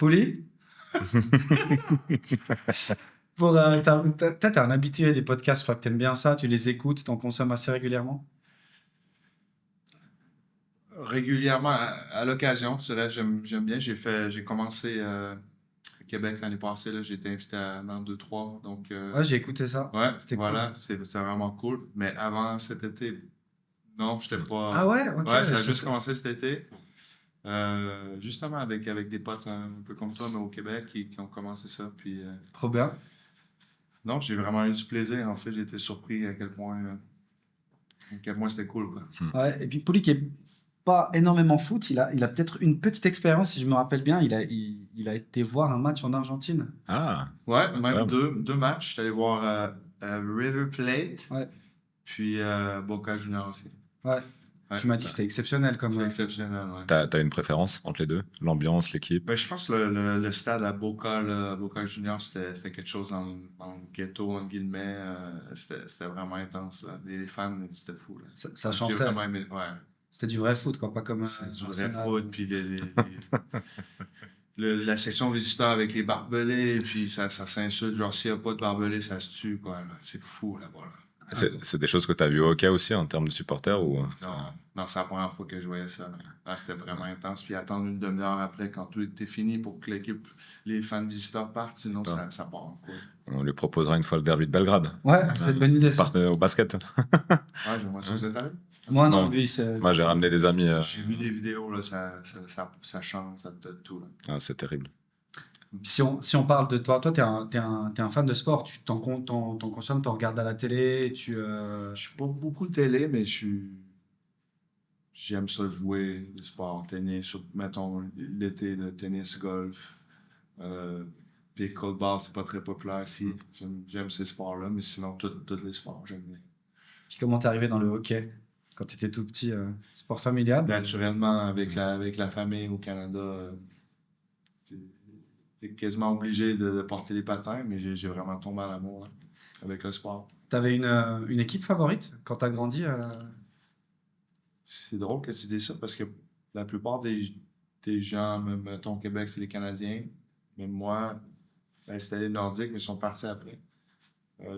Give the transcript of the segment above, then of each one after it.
Poli? T'es un habitué des podcasts, je crois que t'aimes bien ça, tu les écoutes, t'en consommes assez régulièrement? Régulièrement, à l'occasion, c'est vrai, j'aime bien. J'ai commencé à Québec l'année passée, là, j'ai été invité dans 2-3. Donc, Ouais, j'ai écouté ça. ouais, C'était cool. voilà, c'était vraiment cool. Mais avant cet été, non, j'étais pas. Ah ouais, ok. Ouais, ça a juste commencé cet été. Justement avec des potes un peu comme toi, mais au Québec, qui ont commencé ça. Puis, Trop bien. non, j'ai vraiment eu du plaisir. En fait, j'ai été surpris à quel point c'était cool, quoi. Ouais, et puis Poli qui est pas énormément foot, il a peut-être une petite expérience, si je me rappelle bien, il a été voir un match en Argentine. Ah, Ouais, même incroyable. deux matchs. J'étais allé voir River Plate, Ouais, puis Boca Juniors aussi. ouais. Ouais, Tu m'as dit que c'était exceptionnel comme. c'est exceptionnel, ouais. T'as une préférence entre les deux? L'ambiance, l'équipe? Ben, je pense que le stade à Boca, Boca Juniors, c'était quelque chose dans le ghetto, entre guillemets. C'était vraiment intense, là. Les fans, c'était fou, là. Ça J'ai chantait. vraiment aimé, ouais. C'était du vrai foot, quoi, pas comme. C'est du vrai Arsenal. foot, puis la section visiteurs avec les barbelés, puis ça s'insulte. Genre, s'il n'y a pas de barbelés, ça se tue, quoi, là. C'est fou, là-bas, là. C'est des choses que t'as vues au hockey aussi en termes de supporters ou Non, c'est la première fois que je voyais ça. Là, c'était vraiment intense. Puis attendre une demi-heure après, quand tout était fini, pour que les fans visiteurs partent, sinon ça part en couille. on lui proposera une fois le derby de Belgrade? Ouais, c'est une bonne idée ça. Partez au basket. Ouais, j'aimerais ça, vous êtes allé? Moi non, Non. lui c'est. Moi, j'ai ramené des amis. J'ai vu des vidéos, là, ça chante, ça te tout, là. Ah, c'est terrible. Si on parle de toi, t'es un fan de sport, tu t'en consommes, t'en regardes à la télé, Je suis pas beaucoup de télé, mais j'aime ça jouer des sports, tennis, mettons l'été, le tennis, golf, pickleball, c'est pas très populaire ici. J'aime ces sports-là, mais sinon, tous les sports, j'aime bien. Puis comment t'es arrivé dans le hockey quand t'étais tout petit, sport familial? Naturellement, avec la famille au Canada, t'es quasiment obligé de porter les patins, mais j'ai vraiment tombé en amour, hein, avec le sport. T'avais une équipe favorite quand t'as grandi? C'est drôle que tu dises ça parce que la plupart des gens, mettons au Québec, c'est les Canadiens. Mais moi, ben, c'était les Nordiques, mais ils sont partis après.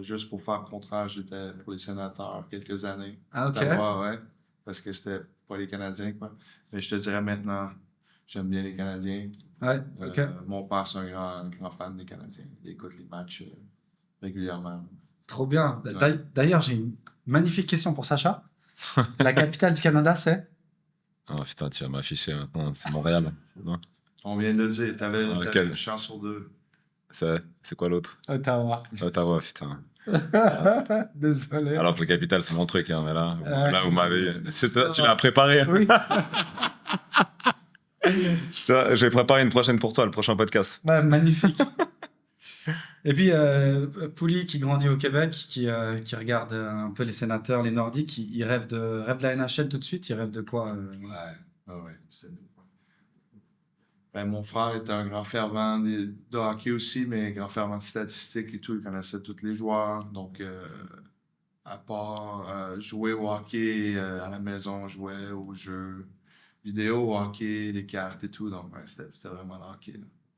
Juste pour faire le contraire, j'étais pour les Sénateurs quelques années. Ah, ok. Ottawa, ouais, parce que c'était pas les Canadiens, quoi. Mais je te dirais maintenant, j'aime bien les Canadiens. Ouais, ok. Mon père, c'est un grand fan des Canadiens. Il écoute les matchs régulièrement. Trop bien. Ouais. D'ailleurs, j'ai une magnifique question pour Sacha. La capitale du Canada, c'est? Oh putain, tu vas m'afficher maintenant. C'est Montréal. Non. On vient de le dire, t'avais Quel? une chance sur deux. C'est quoi l'autre? Ottawa. Ottawa, putain. Désolé. Alors que le capital, c'est mon truc, hein, mais là, Ouais. là vous m'avez. Tu l'as préparé. Oui. Ça, je vais préparer une prochaine pour toi, le prochain podcast. Ouais, magnifique. Et puis, Pouli qui grandit au Québec, qui regarde un peu les sénateurs, les Nordiques, il rêve de la NHL tout de suite. Il rêve de quoi Ouais. Ben, mon frère était un grand fervent de hockey aussi, mais grand fervent de statistiques et tout. Il connaissait tous les joueurs. Donc, à part jouer au hockey à la maison, on jouait aux jeux vidéo, au hockey, les cartes et tout. Donc, ouais, c'était vraiment le hockey,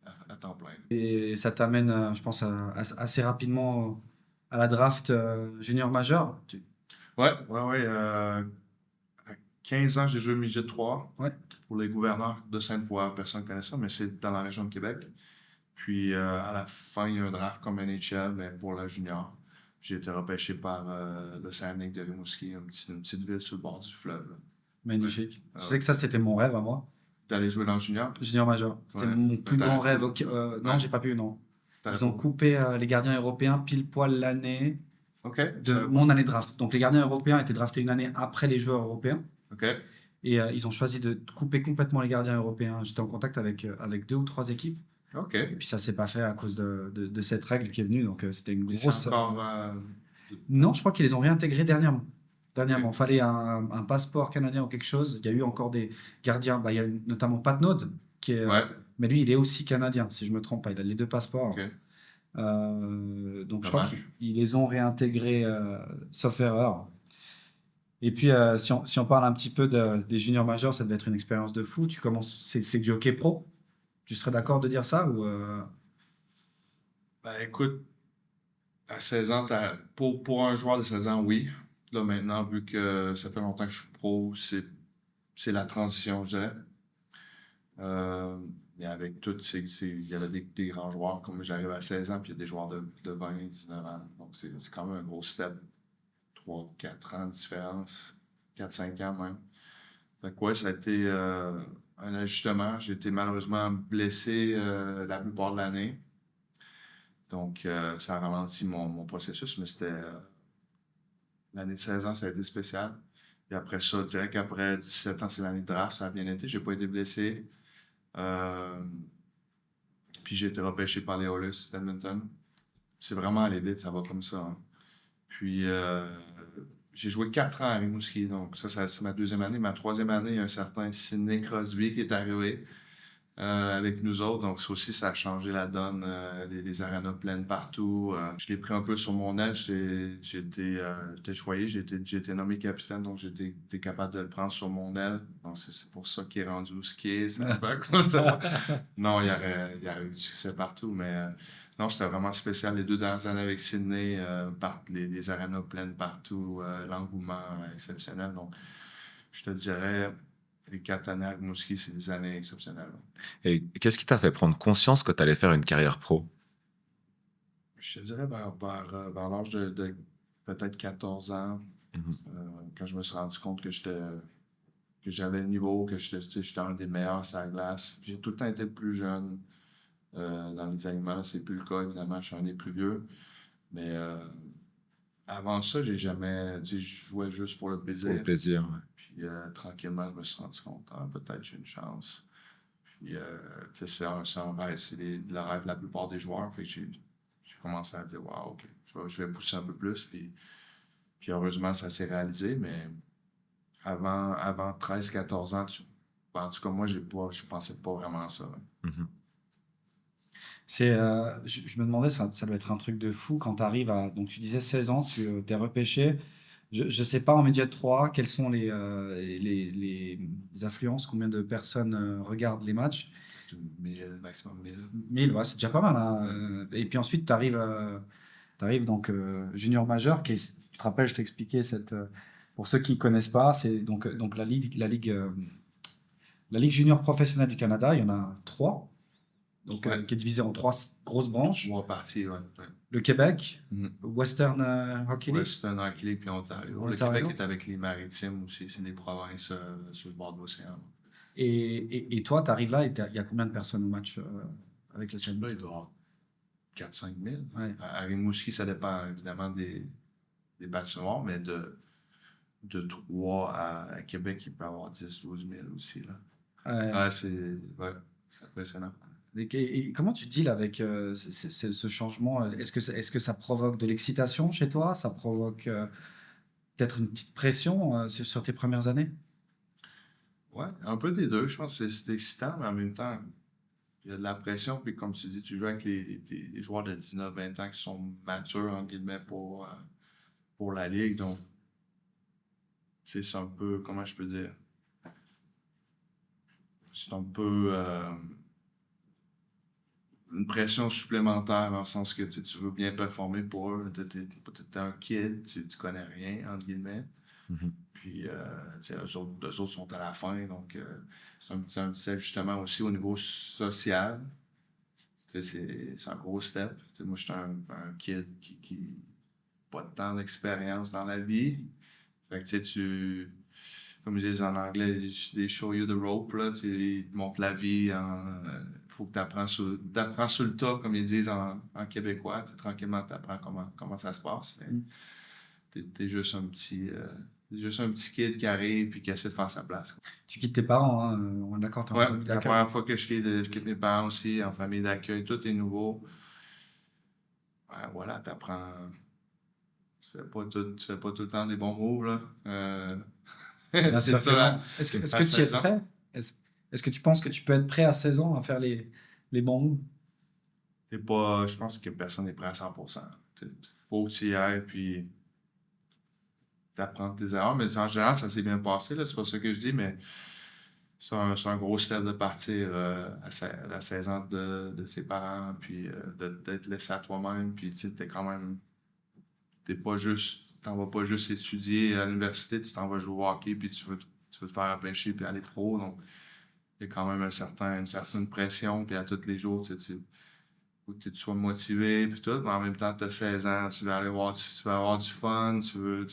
là, à temps plein. Et ça t'amène, je pense, assez rapidement à la draft junior majeur. Ouais. À 15 ans, j'ai joué midget 3 Ouais. pour les gouverneurs de Sainte-Foy. Personne ne connaît ça, mais c'est dans la région de Québec. Puis à la fin, il y a un draft comme NHL, mais pour la junior. J'ai été repêché par le Saguenay de Rimouski, une petite ville sur le bord du fleuve, là. Magnifique. Ouais. Tu sais que ça, c'était mon rêve à moi. D'aller jouer dans le junior. Junior majeur. C'était Ouais. mon plus T'as- grand rêve. Ok, non, Ouais. j'ai pas pu, non. T'aurais Ils ont pas- coupé les gardiens européens pile poil l'année OK. de mon année de draft. Donc les gardiens européens étaient draftés une année après les joueurs européens. OK. Et ils ont choisi de couper complètement les gardiens européens. J'étais en contact avec 2 ou 3 équipes. OK. Et puis ça s'est pas fait à cause de cette règle qui est venue. Donc c'était une Et grosse. c'est encore... Non, je crois qu'ils les ont réintégrés dernièrement. Il fallait un passeport canadien ou quelque chose. Il y a eu encore des gardiens. Bah, il y a notamment Pat Nod, qui est, Ouais. mais lui, il est aussi canadien, si je me trompe pas. Il a les 2 passeports. OK. Donc je crois Dommage. qu'ils les ont réintégrés, sauf erreur. Et puis, si on parle un petit peu des juniors majeurs, ça devait être une expérience de fou. C'est du hockey pro. Tu serais d'accord de dire ça ou Ben écoute, à 16 ans, pour un joueur de 16 ans, oui. Là maintenant, vu que ça fait longtemps que je suis pro, c'est la transition, je dirais. Euh, mais avec tout, il y avait des grands joueurs, comme j'arrive à 16 ans, puis il y a des joueurs de 20, 19 ans. Donc c'est quand même un gros step. 3, 4 ans de différence. 4, 5 ans même. Fait que ouais, ça a été un ajustement. J'ai été malheureusement blessé la plupart de l'année. Donc, ça a ralenti mon processus, mais l'année de 16 ans, ça a été spécial. Et après ça, direct après 17 ans, c'est l'année de draft, ça a bien été. J'ai pas été blessé. Euh, Puis j'ai été repêché par les Oilers d'Edmonton. C'est vraiment allé vite, ça va comme ça, hein. Puis j'ai joué 4 ans à Rimouski, donc ça c'est ma deuxième année. Ma troisième année, il y a un certain Sidney Crosby qui est arrivé. Avec nous autres. Donc, ça aussi, ça a changé la donne. Les arénas pleines partout. Je l'ai pris un peu sur mon aile. J'étais choyé. J'ai été nommé capitaine. Donc, été capable de le prendre sur mon aile. Donc, c'est pour ça qu'il est rendu au ski. C'est un peu comme ça. Non, il y aurait eu du succès partout. Mais non, c'était vraiment spécial. Les 2 dernières années avec Sydney, les arénas pleines partout. L'engouement exceptionnel. Donc, je te dirais, les 4 années à Rimouski, c'est des années exceptionnelles. Et qu'est-ce qui t'a fait prendre conscience que tu allais faire une carrière pro? Je te dirais vers l'âge de peut-être 14 ans, Mhm. quand je me suis rendu compte que j'avais le niveau, que j'étais un des meilleurs sur la glace. J'ai tout le temps été le plus jeune dans les aliments. C'est plus le cas, évidemment, je suis un des plus vieux. Mais avant ça, j'ai jamais. Je jouais juste pour le Pour le plaisir. plaisir, ouais. Puis tranquillement, je me suis rendu compte, peut-être j'ai une chance. Puis, c'est un rêve, c'est le rêve de la plupart des joueurs. Fait que j'ai commencé à dire, wow, OK, je vais pousser un peu plus. Puis heureusement, ça s'est réalisé. Mais avant 13-14 ans, en tout cas, moi, je pensais pas vraiment à ça. Mhm. je me demandais, ça doit être un truc de fou quand tu arrives à. Donc, tu disais 16 ans, tu t'es repêché. Je ne sais pas en Média 3 quelles sont les affluences, combien de personnes regardent les matchs. 1000, maximum 1000. 1000, ouais, c'est déjà pas mal, hein. Ouais. Et puis ensuite, tu arrives, donc junior majeur. Tu te rappelles, je t'ai expliqué pour ceux qui ne connaissent pas, c'est donc la Ligue junior professionnelle du Canada. Il y en a 3, donc, Ouais. qui est divisée en 3 grosses branches. Moi, parti, ouais. Le Québec, Mhm. Western Hockey League. Western Hockey League puis Ontario. Le Ontario. Québec est avec les Maritimes aussi. C'est des provinces sur le bord de l'océan. Et toi, tu arrives là et il y a combien de personnes au match avec le CN? Là, il doit y avoir 4-5 000. Ouais. À Rimouski, ça dépend évidemment des patinoires, mais de 3 à Québec, il peut y avoir 10-12 000 aussi. Là. C'est impressionnant. Et comment tu deals avec ce changement? Est-ce que ça provoque de l'excitation chez toi? Ça provoque peut-être une petite pression sur tes premières années? Ouais, un peu des deux. Je pense que c'est excitant, mais en même temps, il y a de la pression. Puis comme tu dis, tu joues avec les joueurs de 19-20 ans qui sont matures, entre guillemets, pour la ligue. Donc, c'est un peu, comment je peux dire? C'est un peu une pression supplémentaire dans le sens que tu veux bien performer pour eux. T'es un kid, tu connais rien, entre guillemets. Mhm. Puis, eux autres sont à la fin. Donc, c'est un petit ajustement aussi au niveau social. C'est un gros step. Moi, je suis un kid qui n'a pas de temps d'expérience dans la vie. Fait que comme ils disent en anglais, they show you the rope, là, ils te montrent la vie. Faut que tu apprends sur le tas, comme ils disent en québécois. Tranquillement, tu apprends comment ça se passe. Mais t'es juste juste un petit kid qui arrive et qui essaie de faire sa place. Tu quittes tes parents, hein, on est d'accord, t'es en Ouais, famille c'est la d'accueil. première fois que je quitte mes parents aussi, en famille d'accueil, tout est nouveau. Ouais, voilà, t'apprends. Tu fais pas tout le temps des bons moves, là. Bien C'est sûr que ça, non. Est-ce que à tu es 16 ans. prêt? Est-ce que tu penses que tu peux être prêt à 16 ans à faire les bons moves? Je pense que personne n'est prêt à 100%. Faut que tu y ailles, puis t'apprends tes erreurs. Mais en général, ça s'est bien passé, là. C'est pas ça que je dis, mais c'est un gros step de partir à 16 ans de ses parents, puis d'être laissé à toi-même, puis tu sais, t'en vas pas juste étudier à l'université, tu t'en vas jouer au hockey, puis tu veux te faire repêcher, puis aller pro, donc il y a quand même une certaine pression, puis à tous les jours, faut que tu sois motivé, puis tout, mais en même temps, tu as 16 ans, tu veux tu veux avoir du fun, tu veux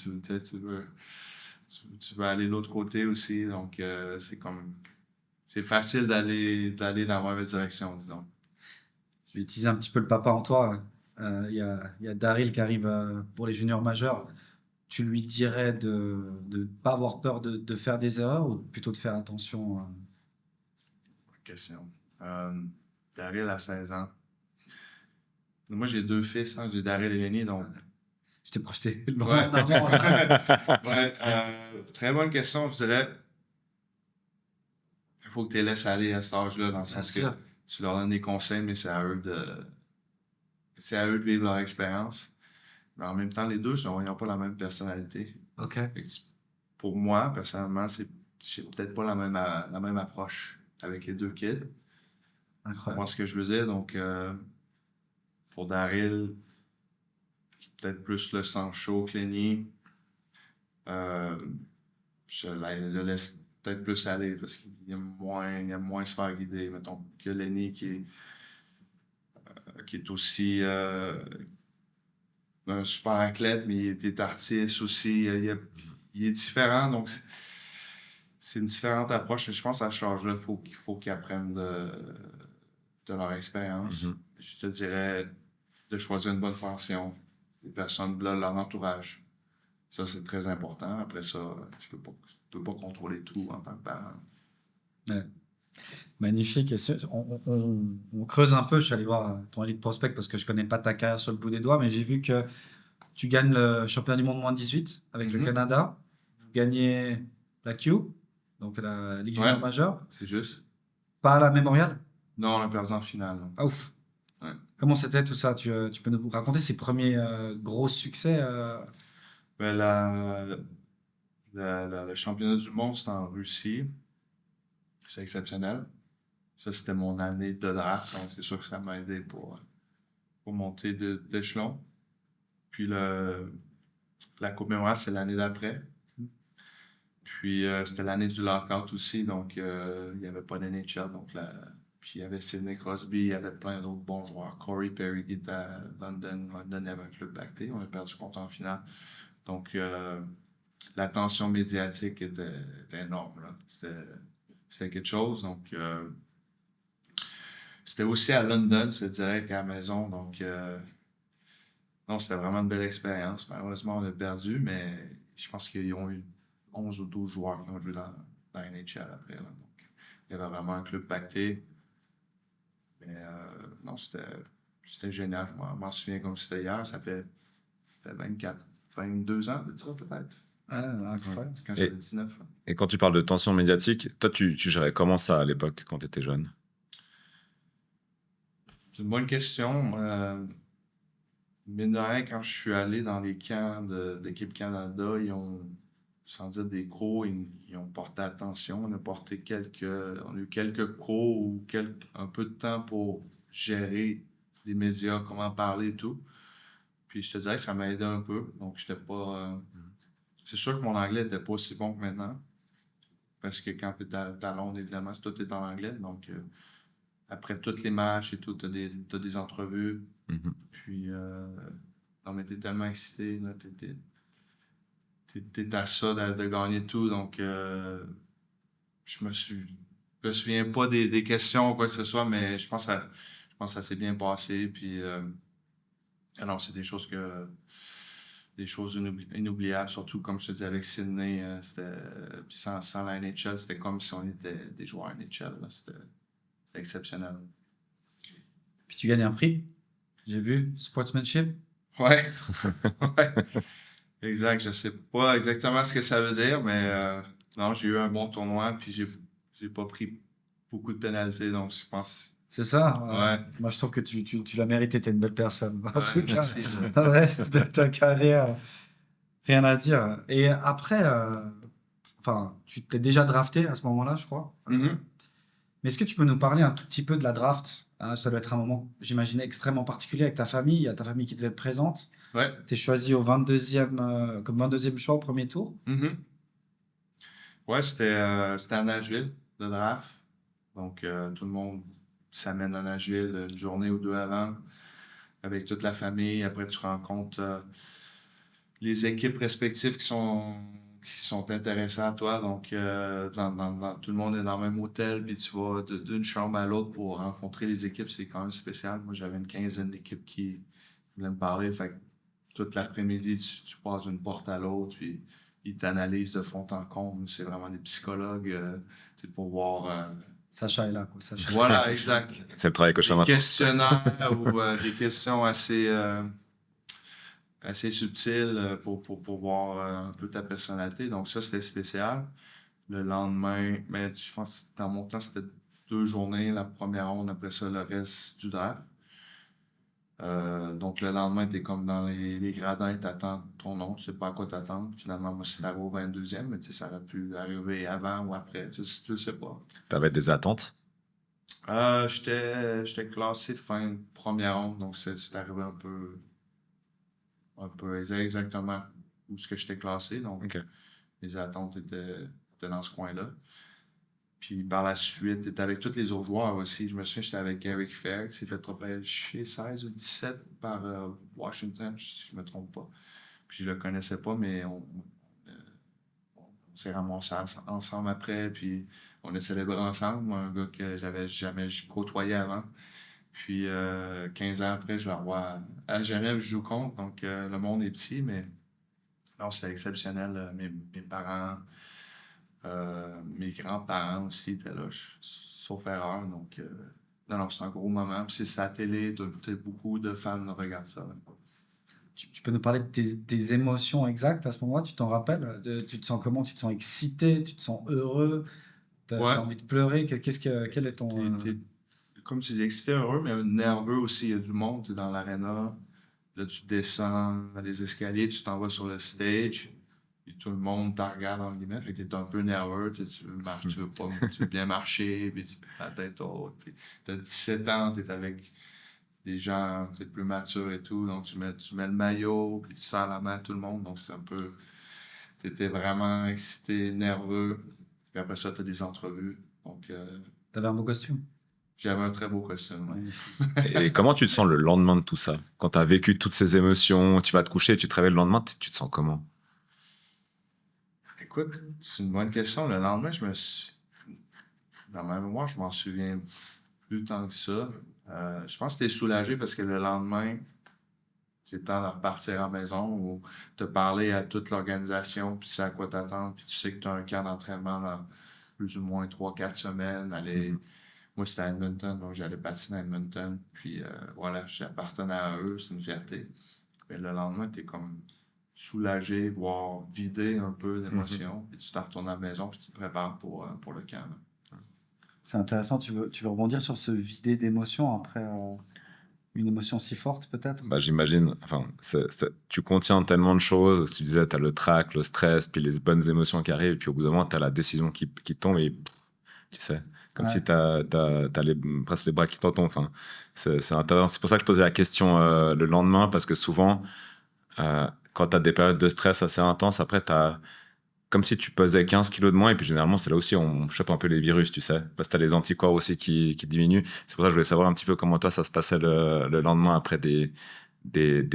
aller de l'autre côté aussi, donc c'est facile d'aller dans la mauvaise direction, disons. Je vais utiliser un petit peu le papa en toi. Il y a Daryl qui arrive pour les juniors majeurs. Tu lui dirais de ne pas avoir peur de faire des erreurs ou plutôt de faire attention Bonne question. Daryl a 16 ans. Moi, j'ai 2 fils, hein, j'ai Daryl et Lenny, donc. Je t'ai projeté Ouais. loin en avant, là. Ouais, très bonne question. Je dirais, il faut que tu les laisses aller à cet âge-là, dans le sens que sûr. tu leur donnes des conseils, mais c'est à eux de vivre leur expérience. Mais en même temps, les deux n'ont pas la même personnalité. Ok. Fait que pour moi, personnellement, j'ai peut-être pas la même approche avec les 2 kids. Pour Incroyable. moi, ce que je veux dire, donc, pour Daryl, peut-être plus le sang chaud que Lenny, je le laisse peut-être plus aller parce qu'il aime moins se faire guider, mettons, que Lenny qui est aussi un super athlète, mais il est artiste aussi. Il est différent, donc c'est une différente approche. Je pense à ce âge-là, il faut qu'ils apprennent de leur expérience. Mhm. Je te dirais de choisir une bonne formation, les personnes de leur entourage. Ça, c'est très important. Après ça, je peux pas contrôler tout en tant que parent. Ouais. Magnifique. Et on creuse un peu. Je suis allé voir ton Elite Prospect parce que je connais pas ta carrière sur le bout des doigts, mais j'ai vu que tu gagnes le championnat du monde moins 18 avec le Mhm. Canada. Vous gagnez la Q, donc la Ligue junior Ouais. majeure. C'est juste. Pas à la Mémorial. Non, on a perdu en finale. Non. Ah ouf. Ouais. Comment c'était tout ça? Tu peux nous raconter ces premiers gros succès Ben, le championnat du monde, c'est en Russie. C'est exceptionnel. Ça, c'était mon année de draft, donc c'est sûr que ça m'a aidé pour monter d'échelon. Puis la Coupe Mémoriale, c'est l'année d'après. Puis c'était l'année du lockout aussi, donc il n'y avait pas d'NHL. Puis il y avait Sidney Crosby, il y avait plein d'autres bons joueurs. Corey Perry qui était à London. London, il y avait un club Lacté. On a perdu contre en finale. Donc l'attention médiatique était énorme, là. C'était quelque chose. Donc c'était aussi à London, c'est direct à la maison. Donc non, c'était vraiment une belle expérience. Malheureusement, on a perdu, mais je pense qu'ils ont eu 11 ou 12 joueurs qui ont joué dans la NHL après, là. Donc, il y avait vraiment un club pacté. Mais non, c'était génial. Je m'en souviens comme c'était hier. Ça fait 22 ans de ça, peut-être. incroyable. Quand j'avais 19 ans. Et quand tu parles de tension médiatique, toi, tu gérais comment ça à l'époque, quand tu étais jeune? C'est une bonne question. Mine de rien, quand je suis allé dans les camps d'équipe Canada, ils ont, sans dire des cours, ils ont porté attention. On a eu quelques cours ou un peu de temps pour gérer les médias, comment parler et tout. Puis je te dirais que ça m'a aidé un peu. Donc, j'étais pas. C'est sûr que mon anglais n'était pas aussi bon que maintenant. Parce que quand tu es à Londres, évidemment, tout est en anglais. Donc, après tous les matchs et tout, tu as des entrevues. Mhm. Puis, non, mais t'es tellement excité, là, t'es à ça de gagner tout, donc je me souviens pas des questions ou quoi que ce soit, mais je pense que ça s'est bien passé, puis alors c'est des choses inoubliables, surtout comme je te dis avec Sydney, puis sans la NHL, c'était comme si on était des joueurs NHL, là. C'était exceptionnel. Puis tu gagnes un prix. J'ai vu Sportsmanship. Ouais. Ouais. Exact. Je sais pas exactement ce que ça veut dire, mais non, j'ai eu un bon tournoi, puis j'ai pas pris beaucoup de pénalités, donc je pense. C'est ça. Ouais. Moi, je trouve que tu l'as mérité. T'es une belle personne. En Ouais, tout cas, merci. le reste de ta carrière, rien à dire. Et après, Enfin, tu t'es déjà drafté à ce moment-là, je crois. Mhm. Mais est-ce que tu peux nous parler un tout petit peu de la draft? Ça doit être un moment, j'imagine, extrêmement particulier avec ta famille. Il y a ta famille qui devait être présente. Ouais. Tu es choisi au 22e, comme 22e choix au premier tour. Mhm. Ouais, c'était à Nashville, le draft. Donc, tout le monde s'amène à Nashville une journée ou deux avant, avec toute la famille. Après, tu rencontres les équipes respectives qui sont intéressées à toi. Donc, tout le monde est dans le même hôtel, puis tu vas d'une chambre à l'autre pour rencontrer les équipes. C'est quand même spécial. Moi, j'avais une quinzaine d'équipes qui voulaient me parler. Fait que toute l'après-midi, tu passes d'une porte à l'autre, puis ils t'analysent de fond en comble. C'est vraiment des psychologues, pour voir. Sacha est là, quoi. Sacha. Voilà, exact. C'est le travail que je fais Des maintenant. questionnaires ou des questions assez subtiles pour voir un peu ta personnalité. Donc ça, c'était spécial. Le lendemain, mais je pense que dans mon temps, c'était 2 journées, la première ronde, après ça, le reste du draft. Donc le lendemain, tu es comme dans les gradins et t'attends ton nom, tu sais pas à quoi t'attendre. Finalement, moi, c'est arrivé au 22e, mais tu sais, ça aurait pu arriver avant ou après, tu sais pas. T'avais des attentes? J'étais classé fin de première ronde, donc c'est arrivé un peu exactement où ce que j'étais classé. Donc, Ok. les attentes étaient dans ce coin-là. Puis par la suite, j'étais avec tous les autres joueurs aussi. Je me souviens, j'étais avec Eric Fair, qui s'est fait repêcher 16 ou 17 par Washington, si je ne me trompe pas. Puis je le connaissais pas, mais on s'est ramassés ensemble après, puis on a célébré ensemble. Moi, un gars que j'avais jamais côtoyé avant. Puis 15 ans après, je le revois à Genève, je joue contre. Donc le monde est petit, mais non, c'était exceptionnel. Mes parents, mes grands-parents aussi étaient là, sauf erreur. Donc non, c'est un gros moment. Puis c'est à la télé, beaucoup de fans regardent ça. Tu peux nous parler de tes émotions exactes à ce moment-là? Tu t'en rappelles? Tu te sens comment? Tu te sens excité? Tu te sens heureux? Ouais, T'as envie de pleurer? Quel est ton... comme tu dis, excité, heureux, mais nerveux aussi. Il y a du monde, tu es dans l'aréna. Là, tu descends dans les escaliers, tu t'en vas sur le stage, et tout le monde te regarde, en guillemets, fait que t'es un peu nerveux, tu veux bien marcher, puis tu la tête haute, puis t'as 17 ans, t'es avec des gens peut-être plus matures et tout, donc tu mets le maillot, puis tu sers la main à tout le monde, donc c'est un peu, t'étais vraiment excité, nerveux, puis après ça, t'as des entrevues, donc T'avais un beau costume? j'avais un très beau costume. Ouais. Et comment tu te sens le lendemain de tout ça? Quand tu as vécu toutes ces émotions, tu vas te coucher, tu te réveilles le lendemain, tu te sens comment? Écoute, c'est une bonne question. Le lendemain, dans ma mémoire, je m'en souviens plus tant que ça. Je pense que t'es soulagé parce que le lendemain, c'est le temps de repartir à la maison ou de parler à toute l'organisation, puis tu sais à quoi t'attendre, puis tu sais que tu as un camp d'entraînement dans plus ou moins 3-4 semaines. Moi, c'était à Edmonton, donc j'allais patiner à Edmonton, puis voilà, j'appartenais à eux, c'est une fierté. Mais le lendemain, tu es comme soulagé, voire vidé un peu d'émotions, puis tu t'en retournes à la maison, puis tu te prépares pour le camp. Là. C'est intéressant. Tu veux rebondir sur ce vider d'émotions après une émotion si forte, peut-être? Bah, j'imagine, enfin, tu contiens tellement de choses. Tu disais, tu as le trac, le stress, puis les bonnes émotions qui arrivent, et puis au bout d'un moment, tu as la décision qui tombe, et tu sais, comme Ouais. si tu as, presque les bras qui t'en tombent. Enfin, c'est intéressant. C'est pour ça que je posais la question le lendemain, parce que souvent, quand tu as des périodes de stress assez intenses, après, tu as comme si tu pesais 15 kilos de moins, et puis généralement, c'est là aussi on chope un peu les virus, tu sais, parce que tu as les anticorps aussi qui diminuent. C'est pour ça que je voulais savoir un petit peu comment toi, ça se passait le lendemain après des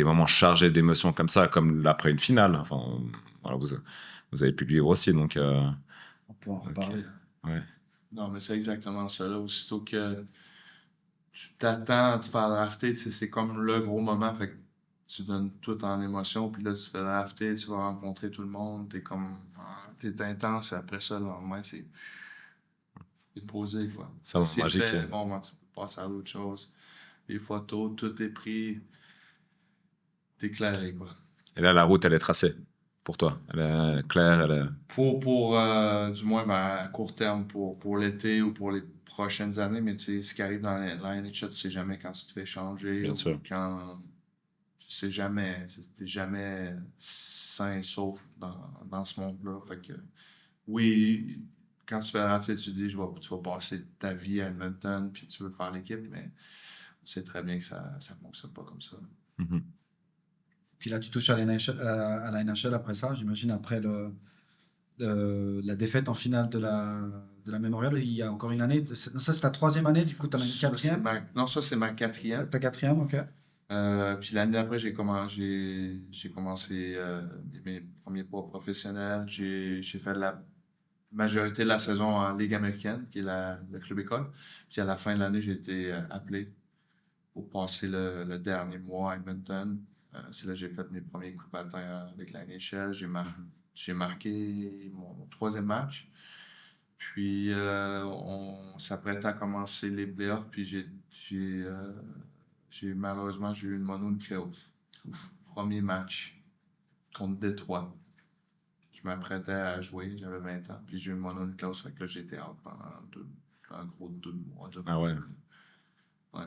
moments chargés d'émotions comme ça, comme après une finale. Enfin, voilà, vous avez pu le vivre aussi, donc... On peut en ok. reparler. Ouais. Non, mais c'est exactement ça. Là. Aussitôt que tu t'attends à te faire drafter, c'est comme le gros moment. Fait que tu donnes tout en émotion, puis là, tu te fais drafter, tu vas rencontrer tout le monde, t'es intense, et après ça, le lendemain, c'est posé, quoi. C'est un moment C'est magique. fait, bon, ben, tu peux passer à autre chose. Les photos, tout est pris, déclaré, quoi. Et là, la route, elle est tracée pour toi. Elle est claire, elle est... Du moins, ben, à court terme, pour l'été ou pour les prochaines années, mais tu sais, ce qui arrive dans la NHL, tu sais jamais quand tu te fais changer Bien ou sûr. quand tu sais jamais, t'es jamais sain et sauf dans ce monde-là. Fait que oui, quand tu fais rafler, tu dis, tu vas passer ta vie à Edmonton, puis tu veux faire l'équipe, mais on sait très bien que ça ne fonctionne pas comme ça. Mhm. Puis là, tu touches à la NHL après ça, j'imagine, après la défaite en finale de la Memorial. Il y a encore une année. Ça, c'est ta troisième année, du coup, tu as une quatrième. Non, ça, c'est ma quatrième. Ta quatrième, ok. Puis l'année d'après, j'ai commencé mes premiers pas professionnels. J'ai fait la majorité de la saison en Ligue américaine, qui est le club école. Puis à la fin de l'année, j'ai été appelé pour passer le dernier mois à Edmonton. C'est là que j'ai fait mes premiers coups de patin avec la NHL. J'ai marqué mon troisième match. Puis on s'apprêtait à commencer les playoffs, puis malheureusement j'ai eu une mononucléose. Premier match contre Détroit. Je m'apprêtais à jouer, j'avais 20 ans, puis j'ai eu une mononucléose, fait que là j'étais out pendant un gros 2 mois. Ah ouais. Ouais.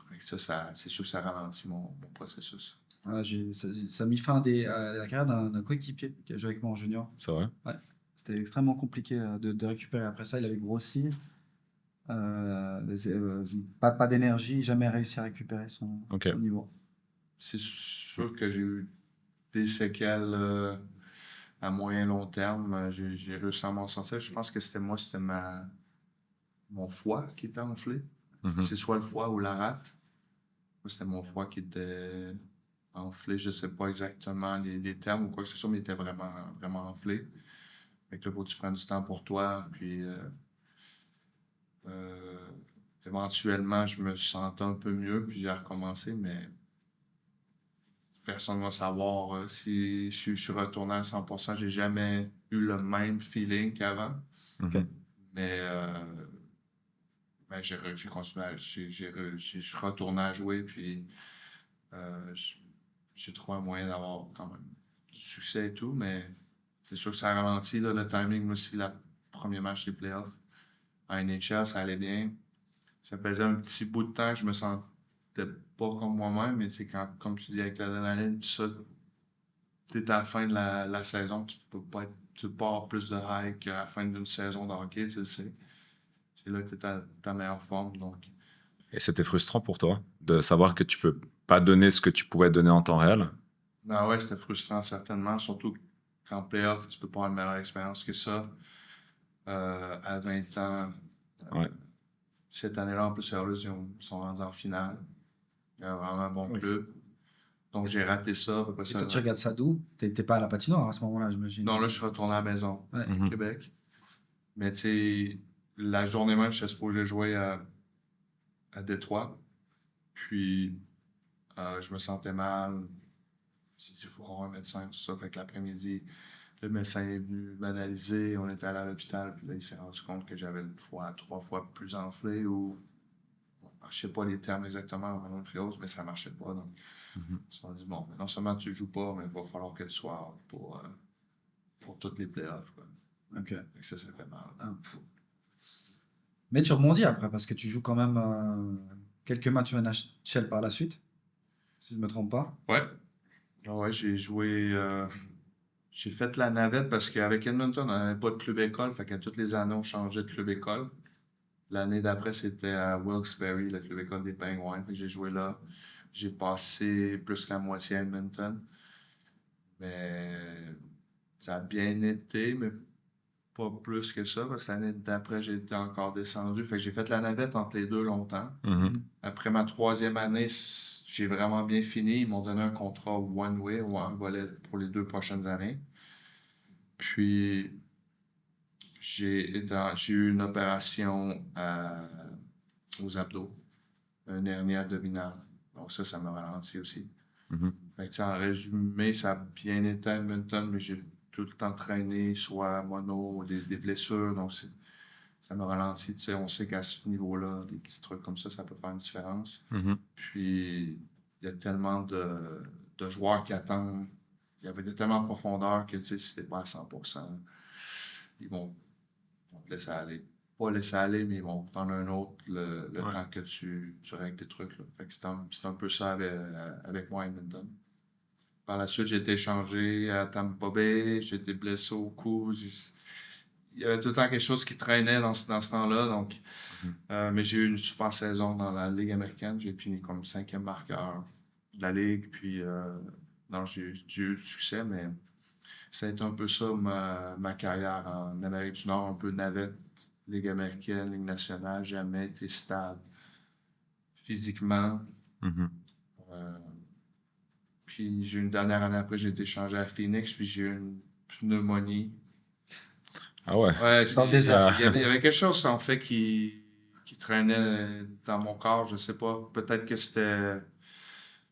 Fait que ça, c'est sûr que ça ralentit mon processus. Voilà, ça a mis fin à la carrière d'un coéquipier qui a joué avec moi en junior. C'est vrai. Ouais. C'était extrêmement compliqué de récupérer. Après ça, il avait grossi. Pas d'énergie, jamais réussi à récupérer son niveau. C'est sûr que j'ai eu des séquelles à moyen long terme. J'ai réussi à m'en sortir. Je pense que c'était mon foie qui était enflé. Mhm. C'est soit le foie ou la rate. Moi, c'était mon foie qui était enflé. Je ne sais pas exactement les termes ou quoi que ce soit, mais il était vraiment, vraiment enflé. Fait que là, faut que tu prennes du temps pour toi. Puis éventuellement, je me sentais un peu mieux, puis j'ai recommencé, mais personne ne va savoir si je suis retourné à 100%. J'ai jamais eu le même feeling qu'avant. Mhm. Mais j'ai continué je suis retourné à jouer, puis j'ai trouvé un moyen d'avoir quand même du succès et tout, mais c'est sûr que ça a ralenti là, le timing aussi, le premier match des playoffs. En NHL, ça allait bien. Ça faisait un petit bout de temps que je me sentais pas comme moi-même, mais c'est quand, comme tu dis, avec l'adrénaline, tout ça, t'es à la fin de la saison, tu peux pas avoir plus de high qu'à la fin d'une saison de hockey, tu le sais. C'est là que tu es à ta meilleure forme. Donc. Et c'était frustrant pour toi de savoir que tu peux pas donner ce que tu pouvais donner en temps réel? Non, ouais, c'était frustrant certainement, surtout qu'en playoff, tu peux pas avoir une meilleure expérience que ça. À 20 ans, Ouais. cette année-là, en plus, ils sont rendus en finale. Il y a vraiment un bon club. Donc, j'ai raté ça. À peu près Et ça. toi, tu regardes ça d'où? T'es pas à la patinoire à ce moment-là, j'imagine. Non, là, je suis retourné à la maison, Ouais. au Québec. Mais tu sais, la journée même, je suis supposé jouer à Détroit. Puis, je me sentais mal. J'ai dit, il faut avoir un médecin, tout ça. Fait que l'après-midi, le médecin est venu m'analyser. On était allé à l'hôpital. Puis là, il s'est rendu compte que j'avais le foie 3 fois plus enflé ou. Je sais pas les termes exactement en mononucléose, mais ça marchait pas. Donc, ils m'ont dit, bon, non seulement tu joues pas, mais il va falloir que tu sois out pour toutes les playoffs. Quoi. Ok. Fait que ça fait mal. Ah. Mais tu rebondis après parce que tu joues quand même quelques matchs en NHL par la suite, si je ne me trompe pas. Ouais. Ouais, j'ai joué. J'ai fait la navette parce qu'avec Edmonton, on n'avait pas de club école. Fait qu'à toutes les années, on changeait de club école. L'année d'après, c'était à Wilkes-Barre, le club école des Penguins. Fait que j'ai joué là. J'ai passé plus que la moitié à Edmonton. Mais ça a bien été, mais pas plus que ça. Parce que l'année d'après, j'ai été encore descendu. Fait que j'ai fait la navette entre les deux longtemps. Après ma troisième année, j'ai vraiment bien fini. Ils m'ont donné un contrat one-way ou un volet pour les 2 prochaines années. Puis, j'ai eu une opération aux abdos, une hernie abdominale. Donc ça m'a ralenti aussi. Fait que, en résumé, ça a bien été à Edmonton, mais j'ai tout le temps traîné, soit mono ou des blessures. Donc ça m'a ralenti. Tu sais, on sait qu'à ce niveau-là, des petits trucs comme ça peut faire une différence. Puis, il y a tellement de joueurs qui attendent. Il y avait tellement de profondeur que, tu sais, si t'es pas à 100%, ils vont te laisser aller. Pas laisser aller, mais ils vont prendre un autre le temps que tu règles tes trucs. Là. Fait que c'est un peu ça avec moi à Edmonton. Par la suite, j'ai été échangé à Tampa Bay. J'ai été blessé au cou. Il y avait tout le temps quelque chose qui traînait dans ce temps-là. Donc, mais j'ai eu une super saison dans la Ligue américaine. J'ai fini comme 5e marqueur de la Ligue. Puis, non, j'ai eu du succès, mais ça a été un peu ça ma carrière en Amérique du Nord, un peu navette. Ligue américaine, Ligue nationale, jamais été stable physiquement. Mhm. Euh, Puis j'ai eu une dernière année après, j'ai été échangé à Phoenix, puis j'ai eu une pneumonie. Ah ouais. Ouais, Dans le désert. il y avait quelque chose en fait qui traînait dans mon corps, je sais pas. Peut-être que c'était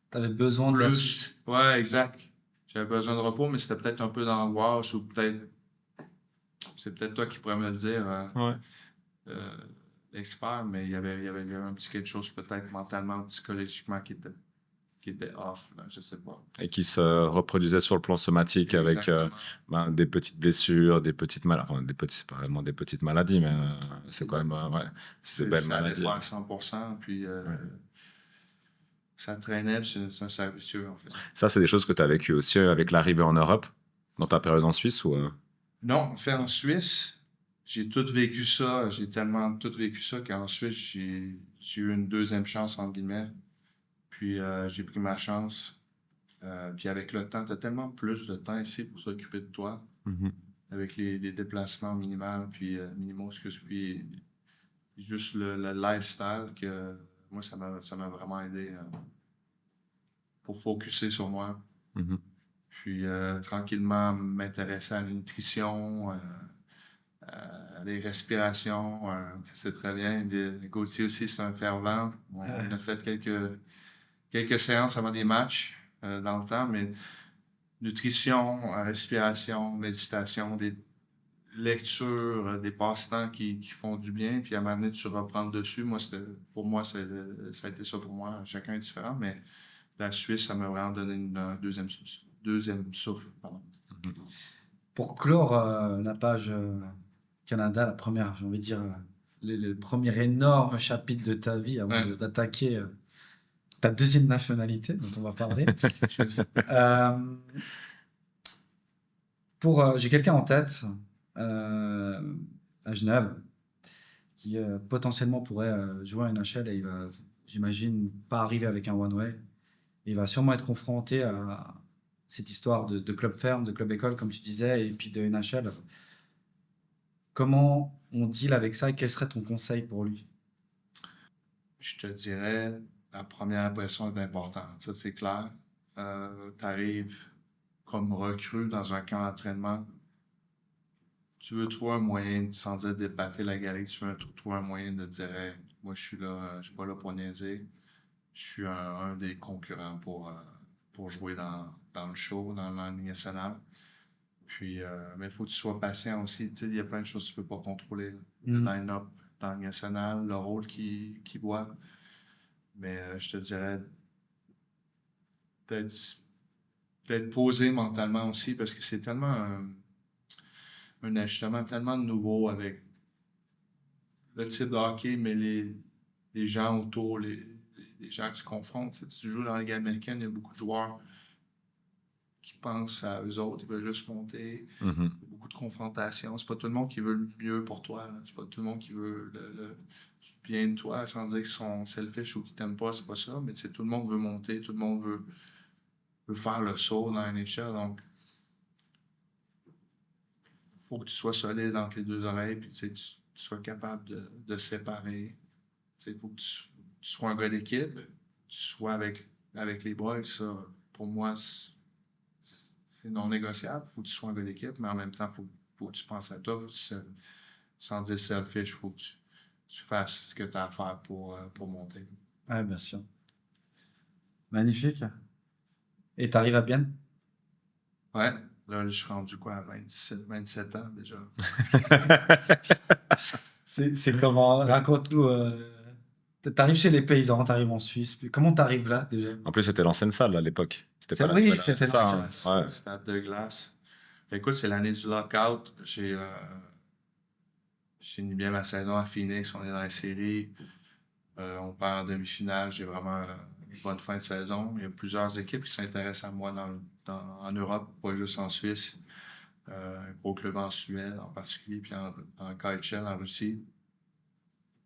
T'avais besoin de la suite. plus. Ouais, exact. J'avais besoin de repos, mais c'était peut-être un peu d'angoisse ou peut-être. C'est peut-être toi qui pourrais me le dire, Ouais. euh, l'expert, mais il y avait un petit quelque chose peut-être mentalement, psychologiquement qui était off, là, je sais pas. Et qui se reproduisait sur le plan somatique avec Exactement. des petites blessures, des petites maladies. Enfin, c'est pas vraiment des petites maladies, mais c'est quand même, ouais, c'est des belles Ça allait maladies. pas à 100%, puis Ouais. ça traînait, puis c'est un cercle vicieux, en fait. Ça, c'est des choses que tu as vécues aussi avec l'arrivée en Europe, dans ta période en Suisse ou Non, en fait, en Suisse, j'ai tout vécu ça. J'ai tellement tout vécu ça qu'en Suisse, j'ai eu une deuxième chance, entre guillemets. Puis j'ai pris ma chance. Puis avec le temps, tu as tellement plus de temps ici pour s'occuper de toi, Mhm. avec les déplacements minimaux, minimaux, excuse, puis juste le lifestyle que moi, ça m'a vraiment aidé pour focuser sur moi. Mhm. Puis tranquillement m'intéresser à la nutrition, les respirations, c'est très bien. Gauthier aussi, c'est un fervent. On a fait quelques séances avant des matchs dans le temps, mais nutrition, respiration, méditation, des lectures, des passe-temps qui font du bien, puis à un moment donné, tu reprends le dessus. Moi, pour moi, ça a été ça pour moi. Chacun est différent, mais la Suisse, ça m'a vraiment donné une deuxième souffle. Pardon. Pour clore la page Canada, la première, j'ai envie de dire, le premier énorme chapitre de ta vie avant Ouais. d'attaquer ta deuxième nationalité dont on va parler. Cheers. J'ai quelqu'un en tête à Genève qui potentiellement pourrait jouer à NHL et il va, j'imagine, pas arriver avec un one-way. Il va sûrement être confronté à cette histoire de club ferme, de club école, comme tu disais, et puis de NHL. Comment on deal avec ça et quel serait ton conseil pour lui? Je te dirais, la première impression est importante. Ça, c'est clair. Tu arrives comme recrue dans un camp d'entraînement. Tu veux trouver un moyen, sans dire d'épater la galerie, tu veux trouver un moyen de dire hey, moi, je suis là, je suis pas là pour niaiser. Je suis un des concurrents pour jouer dans le show, dans la Ligue nationale. Puis, mais il faut que tu sois patient aussi. Tu sais, il y a plein de choses que tu peux pas contrôler. Le line-up dans la Ligue nationale, le rôle qu'il voit. Mais je te dirais d'être posé mentalement aussi parce que c'est tellement un ajustement tellement nouveau avec le type de hockey, mais les gens autour, les gens que tu confrontes. Tu sais, tu joues dans la Ligue américaine, il y a beaucoup de joueurs qui pensent à eux autres, ils veulent juste monter. Mhm. Il y a beaucoup de confrontations. C'est pas tout le monde qui veut le mieux pour toi. Là. C'est pas tout le monde qui veut le bien de toi, sans dire qu'ils sont selfish ou qu'ils t'aiment pas, c'est pas ça. Mais tu sais, tout le monde veut monter, tout le monde veut faire le saut dans la NHL. Donc, il faut que tu sois solide entre les deux oreilles, puis tu sais, tu sois capable de séparer. Tu sais, il faut que tu sois un gars d'équipe, tu sois avec les boys. Ça, pour moi, c'est non négociable. Il faut que tu sois un gars d'équipe, mais en même temps, faut que tu penses à toi. Sans dire selfish, il faut que tu fasses ce que tu as à faire pour monter. Ouais, bien sûr. Magnifique. Et tu arrives à bien? Ouais, là, je suis rendu quoi, à 27 ans déjà. C'est comment? Raconte-nous. T'arrives chez les paysans, t'arrives en Suisse. Comment t'arrives là déjà? En plus, c'était l'ancienne salle à l'époque. C'était pas la Oui, nouvelle. c'était C'est ça, l'ancienne. hein. Ouais. Stade de glace. Écoute, c'est l'année du lockout. J'ai fini bien ma saison à Phoenix. On est dans la série. On perd en demi-finale. J'ai vraiment bonne fin de saison. Il y a plusieurs équipes qui s'intéressent à moi en Europe, pas juste en Suisse. Un gros club en Suède en particulier, puis en KHL en Russie.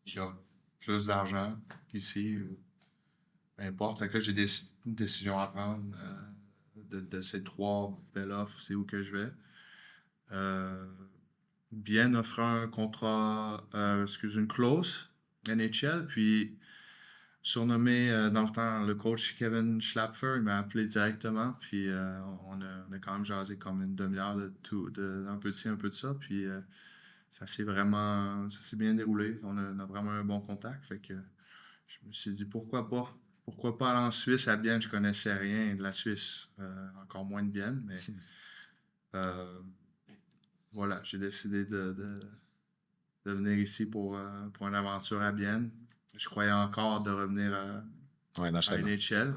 Il y a plus d'argent qu'ici, peu importe. Fait que là, j'ai une décision à prendre de ces 3 belles offres, c'est où que je vais. Bien offre un contrat, une clause NHL, puis surnommé dans le temps le coach Kevin Schlapfer, il m'a appelé directement, puis on a quand même jasé comme une demi-heure un peu de ci, un peu de ça, puis ça s'est bien déroulé. On a vraiment un bon contact, fait que je me suis dit pourquoi pas. Pourquoi pas aller en Suisse? À Bienne, je connaissais rien de la Suisse, encore moins de Bienne, mais voilà, j'ai décidé de venir ici pour une aventure à Bienne. Je croyais encore de revenir Ouais, à NHL. NHL.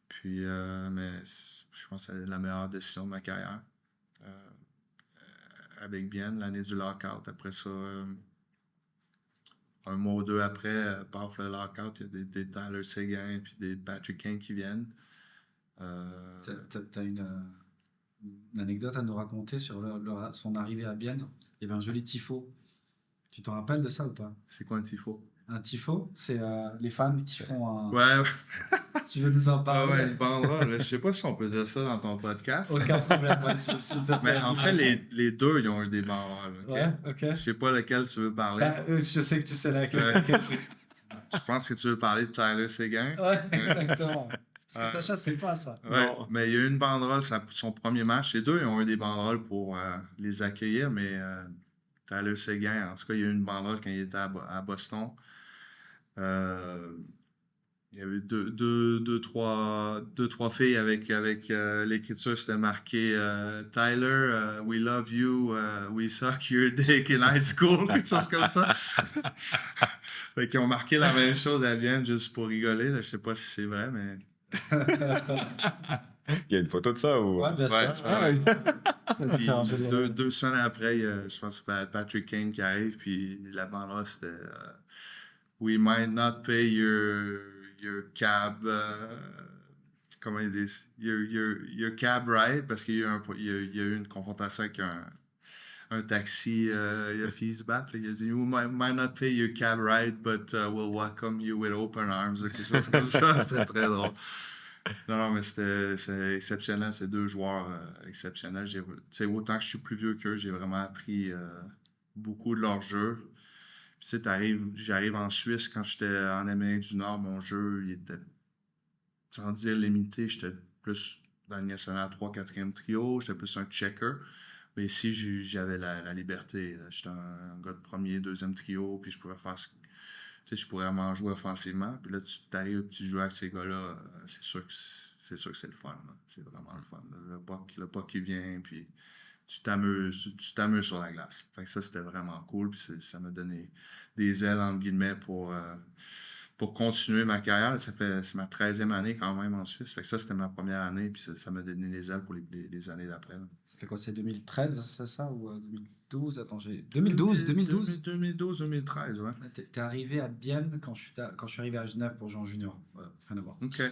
Puis, mais je pense que c'est la meilleure décision de ma carrière. Avec Bienne, l'année du lockout. Après ça, un mois ou 2 après, paf, le lockout, il y a des Tyler Seguin et des Patrick Kane qui viennent. T'as une anecdote à nous raconter sur son arrivée à Bienne. Il y avait un joli tifo. Tu t'en rappelles de ça ou pas? C'est quoi un tifo? Un tifo, c'est les fans qui font un... Ouais, Tu veux nous en ah parler? ouais, une banderole. Je sais pas si on peut dire ça dans ton podcast. Aucun problème. Moi, ça Mais fait en fait, les deux, ils ont eu des banderoles. OK? Ouais, ok. Je sais pas lequel tu veux parler. Ben, je sais que tu sais laquelle. Je pense que tu veux parler de Tyler Seguin. Ouais, exactement. Parce que Sacha, c'est pas ça. Ouais, Non. mais il y a eu une banderole, son premier match. Les deux, ils ont eu des banderoles pour les accueillir, mais Tyler Seguin, en tout cas, il y a eu une banderole quand il était à Boston. Il y avait deux, trois filles avec l'écriture, c'était marqué Tyler, we love you, we suck your dick in high school, quelque chose comme ça. Fait qu'ils ont marqué la même chose à Vienne juste pour rigoler. Là. Je sais pas si c'est vrai, mais. Il y a une photo de ça ou... Ouais, bien Ouais, sûr. ouais. Ça va Puis faire un joli deux semaines après, je pense que c'est Patrick Kane qui arrive, puis la banderole c'était We might not pay your cab. Comment ils disent? Your cab ride, parce qu'il y a eu une confrontation avec un taxi. Il a fini se battre. Il a dit We might not pay your cab ride, but we'll welcome you with open arms. Quelque chose comme ça. C'était très drôle. Non, mais c'est exceptionnel. C'est deux joueurs exceptionnels. Autant que je suis plus vieux qu'eux, j'ai vraiment appris beaucoup de leur jeu. Puis, tu sais, j'arrive en Suisse quand j'étais en Amérique du Nord. Mon jeu, il était, sans dire limité, j'étais plus dans le national 3, 4e trio. J'étais plus un checker. Mais ici, j'avais la liberté. J'étais un gars de premier, deuxième trio. Puis, je pouvais faire je pourrais vraiment jouer offensivement. Puis là, tu arrives, tu joues avec ces gars-là, c'est sûr que c'est le fun. Là. C'est vraiment le fun. Le puck qui vient, puis tu t'amuses sur la glace. Fait que ça, c'était vraiment cool. Puis ça m'a donné des ailes, entre guillemets, pour continuer ma carrière. C'est ma 13e année quand même en Suisse. Fait que ça, c'était ma première année. Puis ça m'a donné des ailes pour les années d'après. Là. Ça fait quoi, c'est 2013, c'est ça? Ou 2012? Attends, 2012, 2012? 2012, 2013, ouais. T'es arrivé à Bienne quand je suis arrivé à Genève pour jouer en junior. Voilà, rien à voir. OK.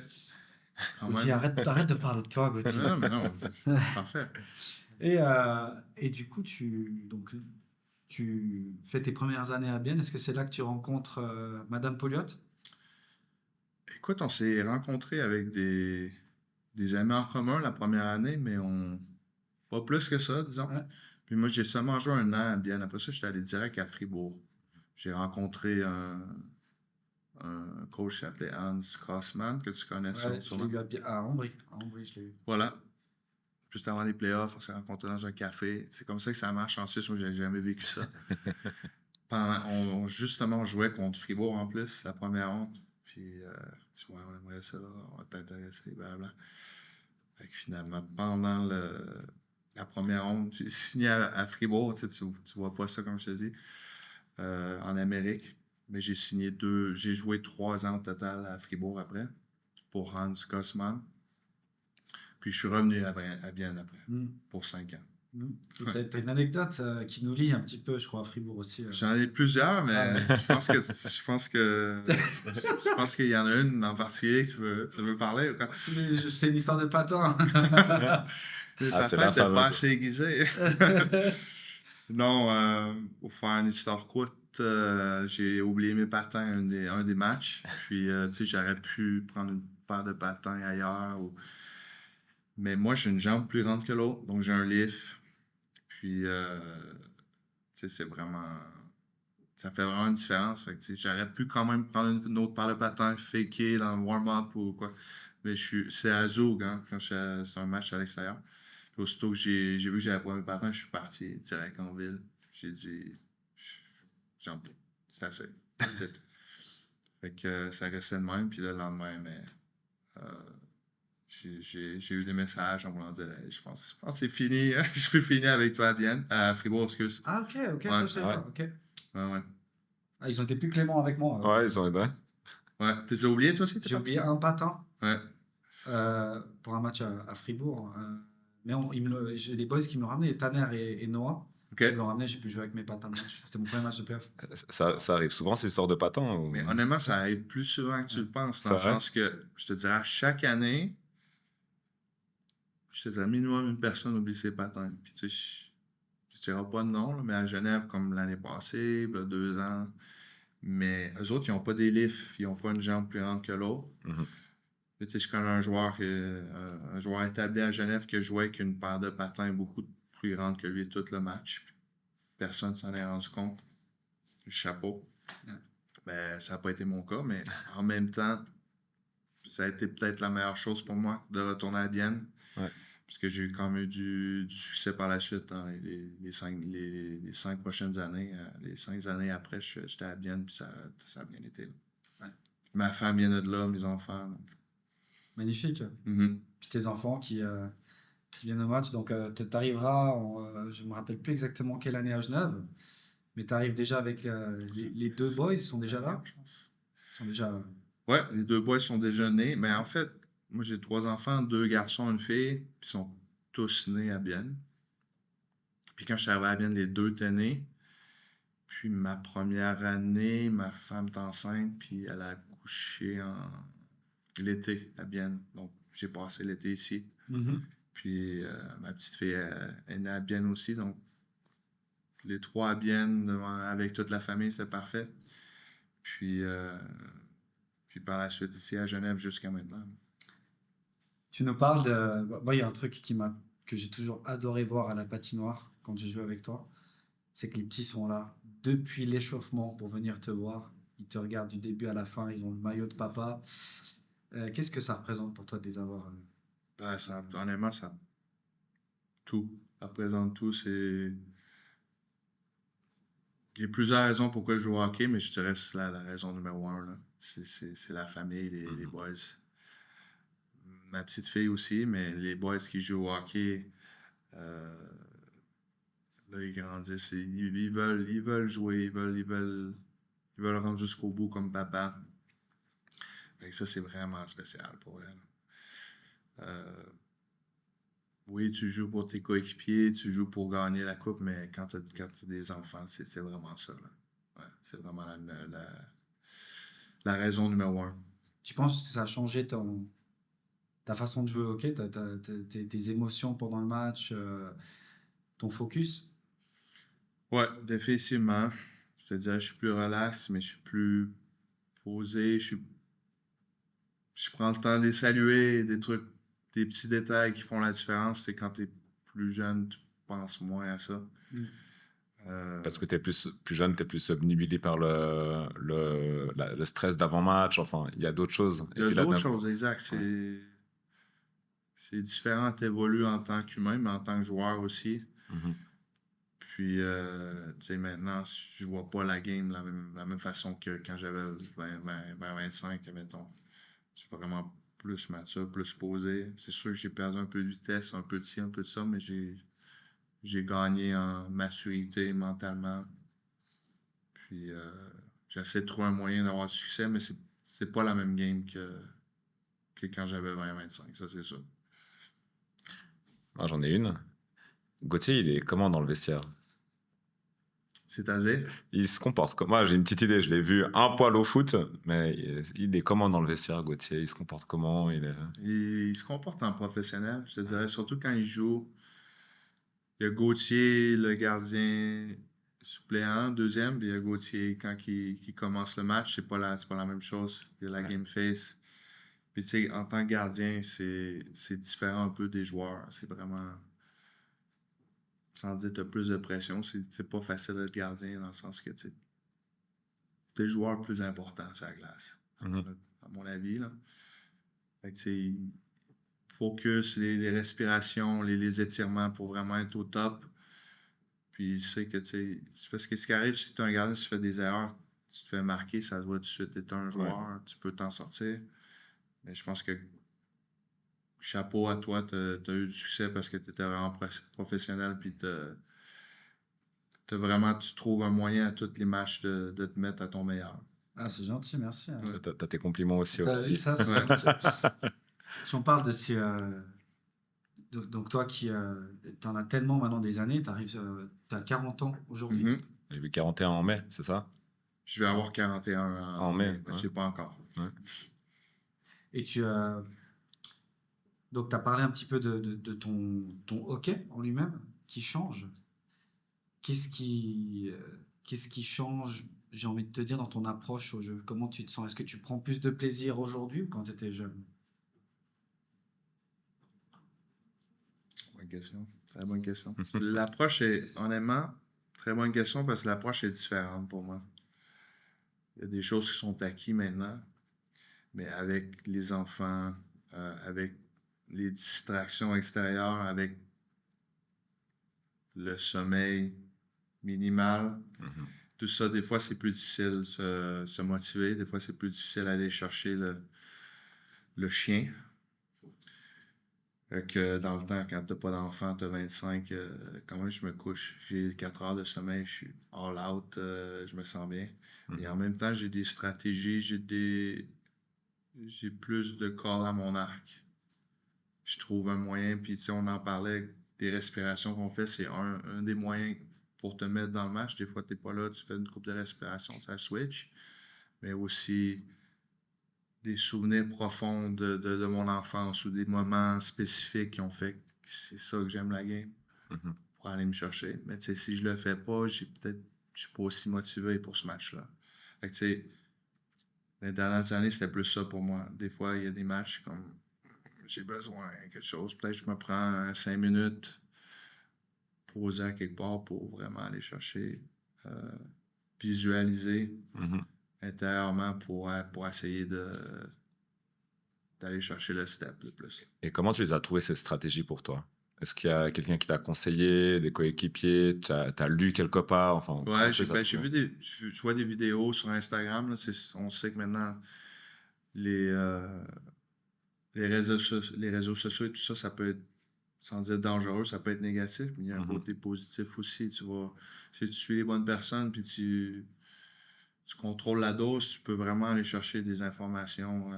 Gauthier, arrête de parler de toi, Gauthier. Non, mais non, c'est parfait. Et du coup, tu fais tes premières années à Bienne. Est-ce que c'est là que tu rencontres Madame Pouliot? Écoute, on s'est rencontrés avec des amis en commun la première année, mais pas plus que ça, disons. Ouais. Puis moi, j'ai seulement joué 1 an à Bienne. Après ça, j'étais allé direct à Fribourg. J'ai rencontré un coach qui s'appelait Hans Kossmann, que tu connais Ouais, je sûrement. l'ai eu à Ambry. À Ambry, je l'ai eu. Voilà. Juste avant les playoffs, on s'est rencontrés dans un café. C'est comme ça que ça marche en Suisse. Moi, j'ai jamais vécu ça. Justement, on jouait contre Fribourg en plus, la première ronde. Puis, tu vois, on aimerait ça, on va t'intéresser, blablabla. Fait que finalement, pendant la première ronde, j'ai signé à Fribourg. Tu vois pas ça, comme je te dis, en Amérique. Mais j'ai joué 3 ans au total à Fribourg après, pour Hans Kossmann. Puis je suis revenu à Bienne après, pour 5 ans. T'as une anecdote qui nous lie un petit peu, je crois, à Fribourg aussi. J'en ai plusieurs, mais Ah. je pense qu'il y en a une en particulier que tu veux parler ou quoi? C'est une histoire de patin. Les Ah, c'est patins la n'étaient pas fameuse. assez aiguisés. Non, pour faire une histoire courte, j'ai oublié mes patins un des matchs. Puis, tu sais, j'aurais pu prendre une paire de patins ailleurs. Mais moi, j'ai une jambe plus grande que l'autre, donc j'ai un lift. Puis, tu sais, c'est vraiment. Ça fait vraiment une différence. Fait que, tu sais, j'aurais pu quand même prendre une autre paire de patins, faker dans le warm-up ou quoi. Mais c'est à Zug, hein, c'est un match à l'extérieur. Puis aussitôt que j'ai vu que j'avais pas mes patins, je suis parti direct en ville. J'ai dit, j'en peux. C'est assez. That's it. Fait que ça restait de même. Puis là, le lendemain, mais euh, j'ai eu des messages en me disant, hey, je pense que c'est fini. Je suis fini avec toi à Vienne. À Fribourg, excuse. Ah, ok, Ouais, ça je sais ouais. pas. Ok. ouais. Ah, ils ont été plus cléments avec moi. alors. Ouais, ils ont aidé. Ouais. T'es oublié, toi aussi, tes J'ai patins? oublié un patin Ouais. pour un match à Fribourg. Mais j'ai des boys qui me l'ont ramené, Tanner et Noah. OK. Ils me l'ont ramené, j'ai pu jouer avec mes patins de match. C'était mon premier match de playoff. Ça arrive souvent, ces histoires de patins ou... Mais honnêtement, ça arrive plus souvent que tu le penses, dans le C'est vrai? sens que, je te dirais, à chaque année, je te dirais, minimum une personne oublie ses patins. Puis, tu sais, je dirais pas de nom, là, mais à Genève, comme l'année passée, il y a 2 ans, mais eux autres, ils n'ont pas des lifts, ils n'ont pas une jambe plus grande que l'autre. Mhm. Puis, tu sais, je connais un joueur établi à Genève qui a joué avec une paire de patins beaucoup plus grande que lui tout le match. Puis, personne s'en est rendu compte. Chapeau. Ouais. Mais ça n'a pas été mon cas, mais en même temps, ça a été peut-être la meilleure chose pour moi de retourner à Vienne. Ouais. Parce que j'ai eu quand même du succès par la suite dans les 5 prochaines années. Les 5 années après, j'étais à Vienne, puis ça a bien été. Ouais. Ma femme vient de là, mes enfants. Donc. Magnifique. Mm-hmm. Puis tes enfants qui viennent au match. Donc, tu arriveras, je ne me rappelle plus exactement quelle année à Genève, mais tu arrives déjà avec les deux boys, ils sont déjà là. Je pense. Ils sont déjà. Ouais, les 2 boys sont déjà nés. Mais en fait, moi, j'ai 3 enfants, 2 garçons, une fille, puis ils sont tous nés à Vienne. Puis quand je suis arrivé à Vienne, les 2 étaient nés. Puis ma première année, ma femme est enceinte, puis elle a accouché en l'été à Vienne. Donc, j'ai passé l'été ici. Mhm. Puis ma petite fille est née à Vienne aussi. Donc, les 3 à Vienne, avec toute la famille, c'est parfait. Puis par la suite, ici à Genève jusqu'à maintenant. Tu nous parles de. Moi, il y a un truc que j'ai toujours adoré voir à la patinoire quand j'ai joué avec toi. C'est que les petits sont là depuis l'échauffement pour venir te voir. Ils te regardent du début à la fin. Ils ont le maillot de papa. Qu'est-ce que ça représente pour toi de les avoir Ben, honnêtement, tout. Ça représente tout. Il y a plusieurs raisons pourquoi je joue au hockey, mais je te reste la raison numéro 1. Là. C'est la famille, les boys. Ma petite fille aussi, mais les boys qui jouent au hockey, là, ils grandissent. Ils veulent jouer, ils veulent rendre jusqu'au bout comme papa. Fait que ça, c'est vraiment spécial pour elle. Oui, tu joues pour tes coéquipiers, tu joues pour gagner la coupe, mais quand tu as des enfants, c'est vraiment ça. Là. Ouais, c'est vraiment la raison numéro 1. Tu penses que ça a changé ta façon de jouer au hockey, tes émotions pendant le match, ton focus? Ouais, définitivement. Je te dirais, je suis plus relax, mais je suis plus posé. Je prends le temps de les saluer, des trucs, des petits détails qui font la différence. C'est quand tu es plus jeune, tu penses moins à ça. Mm. Parce que tu es plus jeune, tu es plus obnubilé par le stress d'avant-match. Enfin, il y a d'autres choses. Il y a Et puis là, d'autres d'un coup- choses, exact. C'est différent, tu évolues en tant qu'humain, mais en tant que joueur aussi. Mhm. Puis, tu sais, maintenant, je vois pas la game de la même façon que quand j'avais 25, mettons. Je suis vraiment plus mature, plus posé. C'est sûr que j'ai perdu un peu de vitesse, un peu de ci, un peu de ça, mais j'ai gagné en maturité mentalement. Puis, j'essaie de trouver un moyen d'avoir du succès, mais c'est pas la même game que quand j'avais 20-25, ça c'est sûr. Moi, j'en ai une. Gauthier, il est comment dans le vestiaire? C'est-à-dire, Il se comporte comme moi, j'ai une petite idée, je l'ai vu un poil au foot, mais il est comment dans le vestiaire, Gauthier? Il se comporte comment? il se comporte en professionnel, je te dirais, surtout quand il joue. Il y a Gauthier, le gardien suppléant, deuxième, puis il y a Gauthier quand il commence le match, c'est pas la même chose. Il y a la Ouais. game face. Puis tu sais, en tant que gardien, c'est différent un peu des joueurs. C'est vraiment, sans dire t'as plus de pression, c'est pas facile d'être gardien dans le sens que tu sais, t'es le joueur le plus important sur la glace, Mhm. à mon avis, là. Fait que tu sais, focus, les respirations, les étirements pour vraiment être au top. Puis il sait que, tu sais, c'est parce que ce qui arrive, si tu es un gardien, si tu fais des erreurs, tu te fais marquer, ça se voit tout de suite. Tu es un Ouais. joueur, tu peux t'en sortir. Mais je pense que chapeau à toi, tu as eu du succès parce que tu étais vraiment professionnel. Puis vraiment, tu trouves un moyen à tous les matchs de te mettre à ton meilleur. Ah, c'est gentil, merci. Ouais. T'as tes compliments aussi. T'as vu ça, c'est Ouais. gentil. Si on parle de ces. Donc, toi qui t'en as tellement maintenant des années, t'as 40 ans aujourd'hui. Mhm. Il a eu 41 en mai, c'est ça? Je vais avoir 41 En mai, mais ouais. je sais pas encore. Ouais. Et donc, tu as parlé un petit peu de ton hockey en lui-même qui change. Qu'est-ce qui change, j'ai envie de te dire, dans ton approche au jeu? Comment tu te sens? Est-ce que tu prends plus de plaisir aujourd'hui ou quand tu étais jeune? Bonne question. Très bonne question. L'approche est, honnêtement, très bonne question parce que l'approche est différente pour moi. Il y a des choses qui sont acquises maintenant, mais avec les enfants, avec les distractions extérieures, avec le sommeil minimal, Mhm. tout ça, des fois, c'est plus difficile de se motiver. Des fois, c'est plus difficile d'aller chercher le chien. Fait que dans le temps, quand t'as pas d'enfant, t'as 25, comment je me couche? J'ai 4 heures de sommeil, je suis all out, je me sens bien. Et en même temps, j'ai des stratégies, j'ai plus de cordes à mon arc. Je trouve un moyen, puis tu sais, on en parlait, des respirations qu'on fait, c'est un des moyens pour te mettre dans le match. Des fois, t'es pas là, tu fais une couple de respirations, ça switch. Mais aussi des souvenirs profonds de mon enfance ou des moments spécifiques qui ont fait que c'est ça que j'aime la game Mhm. pour aller me chercher. Mais tu sais, si je le fais pas, je suis pas aussi motivé pour ce match-là. Fait que tu sais, les dernières années, c'était plus ça pour moi. Des fois, il y a des matchs comme j'ai besoin de quelque chose. Peut-être que je me prends 5 minutes, poser à quelque part pour vraiment aller chercher, visualiser Mhm. intérieurement pour essayer d'aller chercher le step de plus. Et comment tu les as trouvées, ces stratégies pour toi? Est-ce qu'il y a quelqu'un qui t'a conseillé, des coéquipiers, t'as lu quelque part? Enfin, comment Ouais, tu les as j'ai trouvées? vu je vois des vidéos sur Instagram. Là, on sait que maintenant, les, euh, les réseaux sociaux et tout ça, ça peut être, sans dire dangereux, ça peut être négatif, mais il y a un Mhm. côté positif aussi. Si tu suis les bonnes personnes, puis tu contrôles la dose, tu peux vraiment aller chercher des informations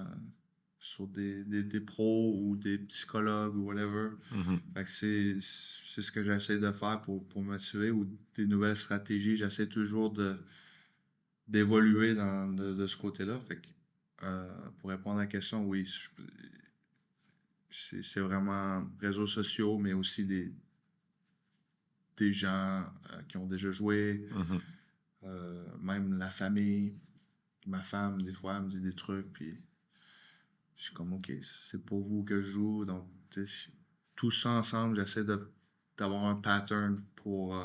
sur des pros ou des psychologues ou whatever. Mhm. Fait que c'est ce que j'essaie de faire pour me motiver ou des nouvelles stratégies. J'essaie toujours d'évoluer de ce côté-là. Fait que, pour répondre à la question, oui, c'est vraiment réseaux sociaux, mais aussi des gens qui ont déjà joué, Mhm. même la famille. Ma femme, des fois, elle me dit des trucs, puis je suis comme, OK, c'est pour vous que je joue. Donc, tu sais, tout ça ensemble, j'essaie d'avoir un pattern pour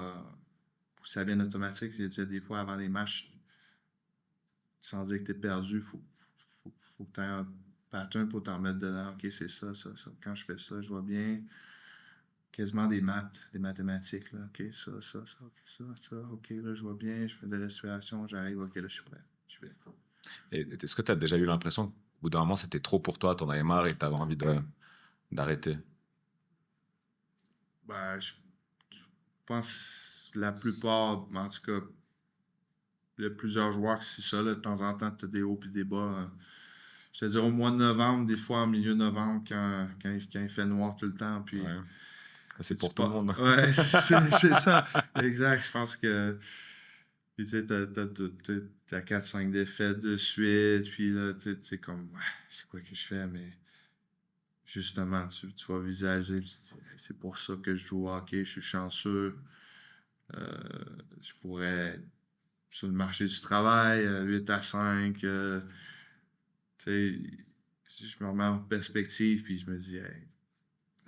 que ça vienne automatique. Tu sais, des fois, avant les matchs, sans dire que t'es perdu, faut que tu aies un pattern pour t'en mettre dedans. OK, c'est ça, ça, ça. Quand je fais ça, je vois bien quasiment des maths, des mathématiques. Là. OK, ça, ça, ça, OK, ça, ça. OK, là, je vois bien, je fais de la respiration, j'arrive. OK, là, je suis prêt. Je vais. Et est-ce que tu as déjà eu l'impression qu'au bout d'un moment, c'était trop pour toi, t'en avais marre et t'avais envie d'arrêter? Ben, je pense que la plupart, en tout cas, il y a plusieurs joueurs qui c'est ça. Là, de temps en temps, tu as des hauts et des bas. Je te dire, au mois de novembre, des fois, en milieu novembre, quand il fait noir tout le temps, puis Ouais. C'est pour tout le monde. Ouais, c'est ça. Exact. Je pense que. Puis tu sais, t'as 4-5 défaites de suite. Puis là, tu sais, c'est comme, ouais, c'est quoi que je fais? Mais justement, tu vas visager. Puis tu te dis, hey, c'est pour ça que je joue au hockey. Je suis chanceux. Je pourrais être sur le marché du travail, 8 à 5. Tu sais, si je me remets en perspective. Puis je me dis, hey,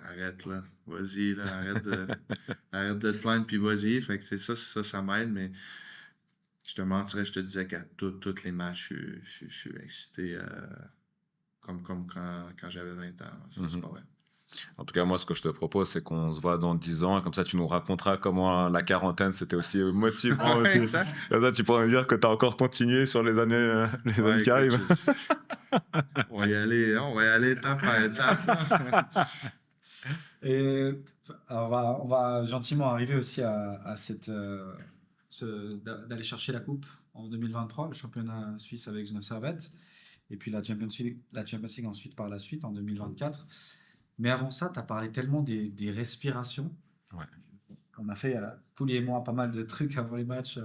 arrête là, vas-y, là, arrête de te plaindre, puis vas-y. Fait que c'est ça m'aide, mais je te mentirais, je te disais qu'à tous les matchs, je suis excité comme quand j'avais 20 ans. Ça, c'est pas vrai. En tout cas, moi, ce que je te propose, c'est qu'on se voit dans 10 ans, et comme ça, tu nous raconteras comment la quarantaine, c'était aussi motivant aussi. Exact. Comme ça, tu pourras me dire que tu as encore continué sur les années qui arrivent. On va y aller, étape par étape. Et alors, on va gentiment arriver aussi à d'aller chercher la coupe en 2023, le championnat suisse avec Genève Servette, et puis la Champions League ensuite par la suite en 2024. Mais avant ça, tu as parlé tellement des respirations. Ouais. On a fait, Pouly et moi, pas mal de trucs avant les matchs.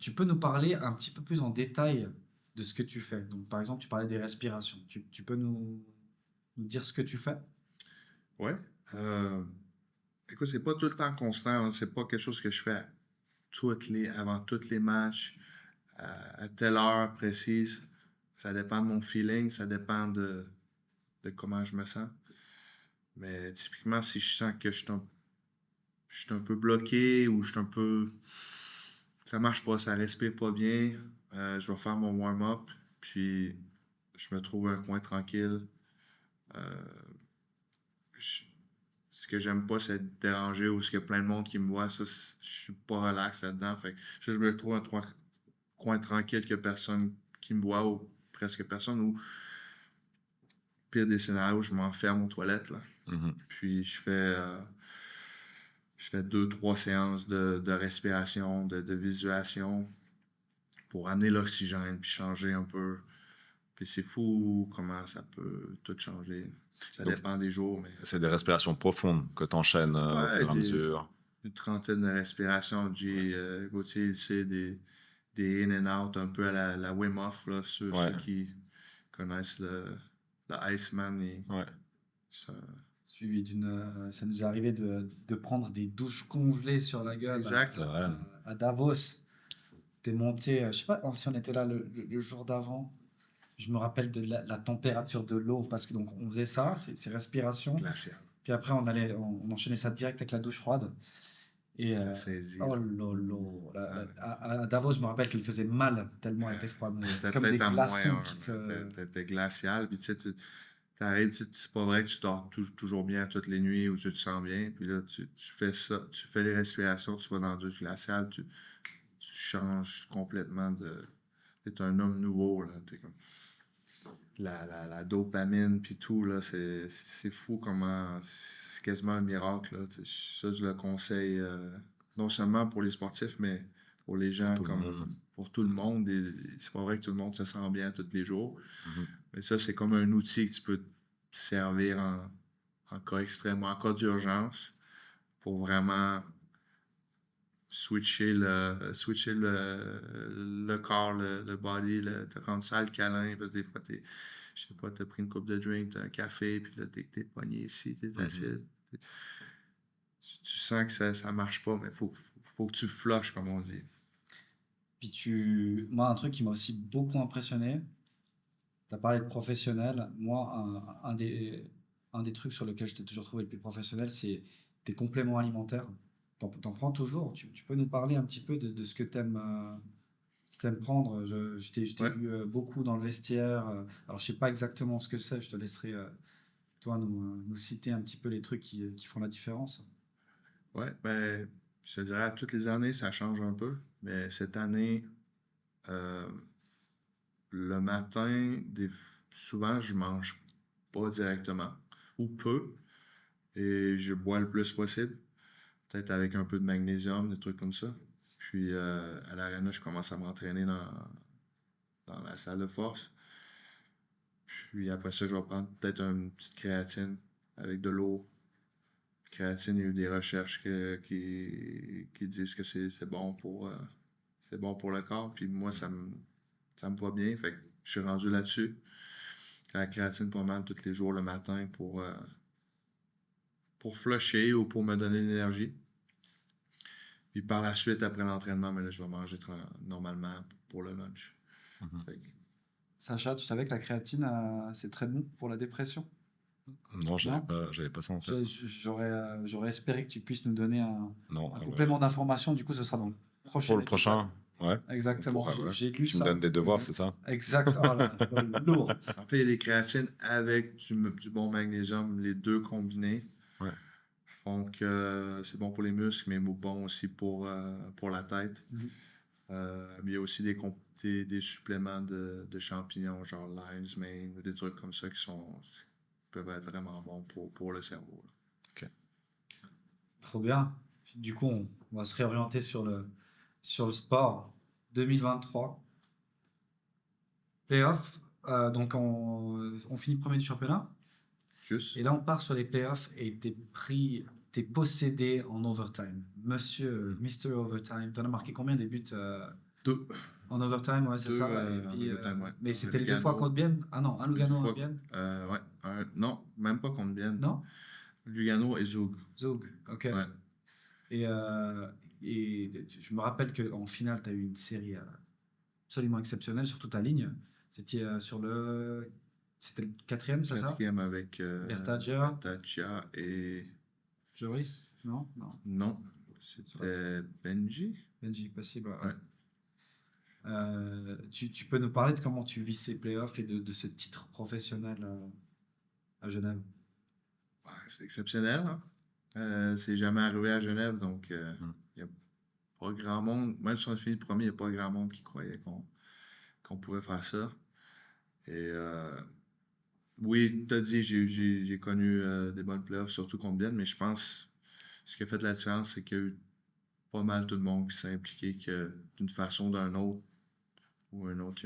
Tu peux nous parler un petit peu plus en détail de ce que tu fais. Donc, par exemple, tu parlais des respirations. Tu peux nous dire ce que tu fais? Ouais. Écoute, c'est pas tout le temps constant. Hein. C'est pas quelque chose que je fais avant tous les matchs, à telle heure précise. Ça dépend de mon feeling, ça dépend de comment je me sens. Mais typiquement, si je sens que je suis un peu bloqué ou je suis un peu. Ça marche pas, ça respire pas bien, je vais faire mon warm-up, puis je me trouve un coin tranquille. Euh, je- Ce que j'aime pas, c'est être dérangé ou ce qu'il y a plein de monde qui me voit. Ça, je suis pas relax là-dedans. Fait que je me trouve un coin tranquille que personne qui me voit ou presque personne. Ou pire des scénarios, je m'enferme aux toilettes. Là. Puis je fais 2-3 séances de respiration, de visualisation pour amener l'oxygène puis changer un peu. Puis c'est fou comment ça peut tout changer. Ça Donc, dépend des jours, mais c'est des respirations profondes que tu enchaînes au ouais, fur et à mesure. une trentaine de respirations. J'ai Gauthier, il sait, des in and out un peu à la Wim Hof, là, ceux qui connaissent le Iceman. Ça, Suivi ça nous est arrivé de prendre des douches congelées sur la gueule exact. à Davos. T'es monté, je sais pas si on était là le jour d'avant. Je me rappelle de la température de l'eau parce que donc on faisait ça, ces respirations. Glacial. Puis après on enchaînait ça direct avec la douche froide. Et Ça saisit. oh lolo, à Davos, je me rappelle qu'elle faisait mal tellement elle était froide. C'était Comme des peut-être à glaçons moins qui T'étais glacial. Puis tu sais, t'arrives, c'est pas vrai que tu dors toujours bien toutes les nuits ou tu te sens bien. Puis là, tu fais ça, tu fais des respirations, tu vas dans la douche glaciale, tu changes complètement de. T'es un homme nouveau, là. T'es comme. La dopamine, puis tout, là, c'est fou comment. C'est quasiment un miracle, là. Ça, je le conseille non seulement pour les sportifs, mais pour les gens pour tout le monde. C'est pas vrai que tout le monde se sent bien tous les jours. Mais ça, c'est comme un outil que tu peux te servir en cas extrême, en cas d'urgence, pour vraiment switcher le corps, le body, te rendre ça le câlin, parce que des fois, je sais pas, t'as pris une coupe de drink, t'as un café, puis là, t'es poigné ici, t'es assis. Tu sens que ça marche pas, mais faut que tu flushes, comme on dit. Puis moi, un truc qui m'a aussi beaucoup impressionné, tu as parlé de professionnel. Moi, un des trucs sur lesquels je t'ai toujours trouvé le plus professionnel, c'est tes compléments alimentaires. T'en prends toujours. Tu peux nous parler un petit peu de ce que t'aimes prendre. Je t'ai vu beaucoup dans le vestiaire. Alors, je sais pas exactement ce que c'est. Je te laisserai, toi, nous citer un petit peu les trucs qui font la différence. Ouais, ben, je te dirais, à toutes les années, ça change un peu. Mais cette année, le matin, souvent, je mange pas directement, ou peu, et je bois le plus possible, peut-être avec un peu de magnésium, des trucs comme ça. Puis à l'arena, je commence à m'entraîner dans la salle de force. Puis après ça, je vais prendre peut-être une petite créatine avec de l'eau. Créatine, il y a eu des recherches qui disent que c'est bon c'est bon pour le corps. Puis moi, ça me va bien. Fait que je suis rendu là-dessus. La créatine pas mal tous les jours le matin pour flusher ou pour me donner de l'énergie. Puis par la suite, après l'entraînement, mais là, je vais manger normalement pour le lunch. Mhm. Fait que Sacha, tu savais que la créatine, c'est très bon pour la dépression? Non, Non? j'avais pas ça en tête. J'aurais espéré que tu puisses nous donner Non, un complément d'information. Du coup, ce sera dans le prochain pour le épisode. prochain, ouais. Exactement. Ouais. J'ai lu Tu me ça. donnes des devoirs, c'est ça? Exact. Oh là là, lourd. en fait, il y a des créatines avec du bon magnésium, les deux combinés. Ouais. Font que c'est bon pour les muscles, mais bon aussi pour la tête. Mhm. Mais il y a aussi des suppléments de champignons, genre lion's mane ou des trucs comme ça qui peuvent être vraiment bons pour le cerveau. Là. Trop bien. Du coup, on va se réorienter sur le sport. 2023. Playoffs. Donc, on finit premier du championnat. Juste. Et là, on part sur les playoffs et t'es possédé en overtime. Mr. Overtime. T'en as marqué combien des buts Deux. en overtime? Ouais, c'est Deux, ça. en overtime, ouais. Mais c'était les deux Lugano. fois contre Bienne? Ah non, un Lugano, un Bienne? Ouais. Non, même pas contre Bienne. Non? Lugano et Zug. Zug, ok. Ouais. Et je me rappelle qu'en finale, tu as eu une série absolument exceptionnelle sur toute ta ligne. C'était c'était le quatrième, c'est ça? Quatrième avec Bertaggia. Bertaggia et... Joris? Non? Non. Non, c'était Benji. Benji, possible. Ouais. Tu peux nous parler de comment tu vis ces playoffs et de ce titre professionnel à Genève? Ouais, c'est exceptionnel. Hein? C'est jamais arrivé à Genève, donc il n'y a pas grand monde. Même si on a fini le premier, il n'y a pas grand monde qui croyait qu'on pouvait faire ça. Et oui, tu as dit, j'ai connu des bonnes playoffs, surtout contre Bienne, mais je pense que ce qui a fait la différence, c'est qu'il y a eu pas mal tout le monde qui s'est impliqué, que d'une façon ou d'une autre, ou un autre,